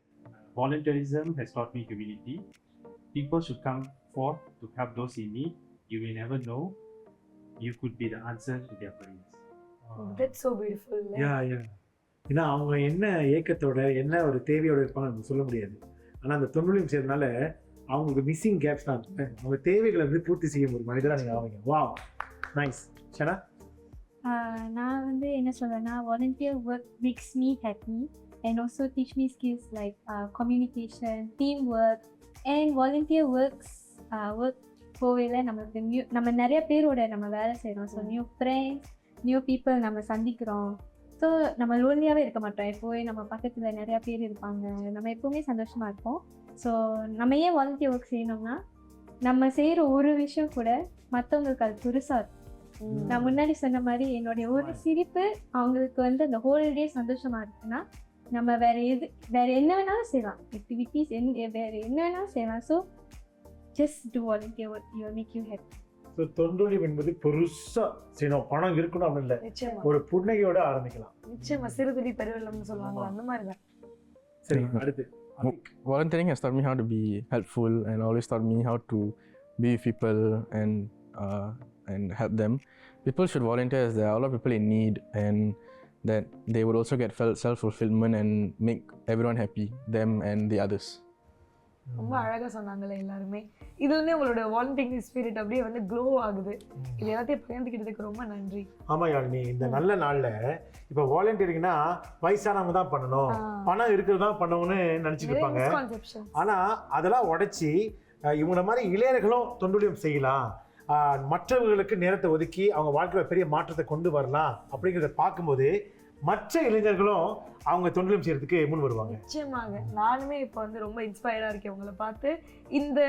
Volunteerism has taught me humility. People should come forth to help those in need. You will never know. You could be the answer to their prayers. That's so beautiful. யா ஏன்னா அவங்க என்ன ஏக்கத்தோட என்ன ஒரு தேவையோட இருப்பாங்க நம்ம சொல்ல முடியாது. ஆனால் அந்த தொண்டுலியம் செய்யறதுனால அவங்களுக்கு மிஸ்ஸிங் கேப்ஸ் தான் அவங்க தேவைகளை வந்து பூர்த்தி செய்யும் ஒரு மனிதராக நீங்கள் ஆவீங்க. Wow, nice. ஷனா? நான் வந்து என்ன சொல்றேன்னா, volunteer work makes me happy and also teach me skills like communication, teamwork, and volunteer work போவேல நம்மளுக்கு நம்ம நிறைய பேரோட நம்ம வேலை செய்கிறோம். So new friends, new people நம்ம சந்திக்கிறோம். ஸோ நம்ம லோன்லியாகவே இருக்க மாட்டோம். எப்போவே நம்ம பக்கத்தில் நிறையா பேர் இருப்பாங்க. நம்ம எப்போவுமே சந்தோஷமாக இருப்போம். ஸோ நம்ம ஏன் வாலண்டியர் ஒர்க் செய்யணும்னா, நம்ம செய்கிற ஒரு விஷயம் கூட மற்றவங்களுக்கு அது புதுசாக இருக்கும். நான் முன்னாடி சொன்ன மாதிரி என்னுடைய ஒரு சிரிப்பு அவங்களுக்கு வந்து அந்த ஹோல் டே சந்தோஷமா இருக்குன்னா நம்ம வேற என்ன வேணாலும் செய்யலாம், ஆக்டிவிட்டிஸ் வேற என்ன வேணாலும் செய்யலாம். So just to volunteer work, you make you happy. So தொண்டுலியம் என்பது பெருசா செய்யணும், பணம் இருக்கணும் அப்படின்னு இல்லை, நிச்சயமா ஒரு புன்னகையோட ஆரம்பிக்கலாம். நிச்சயமா சிறுதுளி பெருவெள்ளம்னு சொல்லுவாங்க, அந்த மாதிரி தான். சரி, அடுத்து Volunteering has taught me how to be helpful and always taught me how to be with people and help them. People should volunteer as there are a lot of people in need, and that they would also get self-fulfillment and make everyone happy, them and the others. ரொம்ப அழகா சொன்னாங்களே எல்லாருமே. இதுலேருந்தே உங்களோட volunteering spirit அப்படியே வந்து glow ஆகுது. இது எல்லாத்தையும் பகிர்ந்துக்கிட்டதுக்கு ரொம்ப நன்றி. ஆமா யாழினி, இந்த நல்ல நாள்ல இப்ப வாலண்டியரிங்னா வயசானவங்க தான் பண்ணணும், பணம் இருக்கிறது தான் பண்ணணும்னு நினைச்சிட்டு இருப்பாங்க. ஆனா அதெல்லாம் உடைச்சி இவங்கள மாதிரி இளைஞர்களும் தொண்டுலியம் செய்யலாம், மற்றவர்களுக்கு நேரத்தை ஒதுக்கி அவங்க வாழ்க்கையில பெரிய மாற்றத்தை கொண்டு வரலாம் அப்படிங்கிறத பார்க்கும்போது மற்ற இளைஞர்களும் அவங்க தொண்டிலும் செய்யறதுக்கு முன் வருவாங்க. நிச்சயமாக நானுமே இப்போ வந்து ரொம்ப இன்ஸ்பயர்டா இருக்கேன் உங்களை பார்த்து. இந்த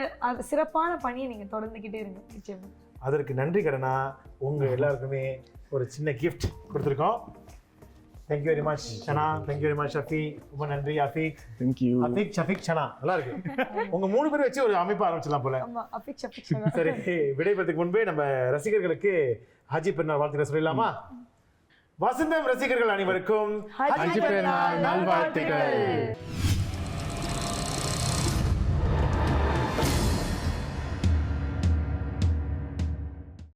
சிறப்பான பணியை நீங்க தொடர்ந்துக்கிட்டே இருங்க. நிச்சயமா அதற்கு நன்றி கடனா. உங்க எல்லாருக்குமே ஒரு சின்ன கிஃப்ட் கொடுத்துருக்கோம். தேங்க்யூ வெரி மச் சனா, தேங்க்யூ வெரி மச் ஷஃபீக், ரொம்ப நன்றி அஃபீக். தேங்க்யூ அஃபீக், ஷஃபீக், சனா, நல்லா இருக்கு. உங்க 3 பேர் வச்சு ஒரு அமைப்பு ஆரம்பிச்சிடலாம் போல. ஆமா, அஃபீக் ஷஃபீக். சரி, விடைபெறதுக்கு முன்பே நம்ம ரசிகர்களுக்கு ஹஜ்ஜி பெருநாள் வாழ்த்துக்கள் சொல்லலாமா? வசந்தம் ரசிகர்கள் அனைவருக்கும் ஹஜ்ஜி பெருநாள் நல்வாழ்த்துக்கள்.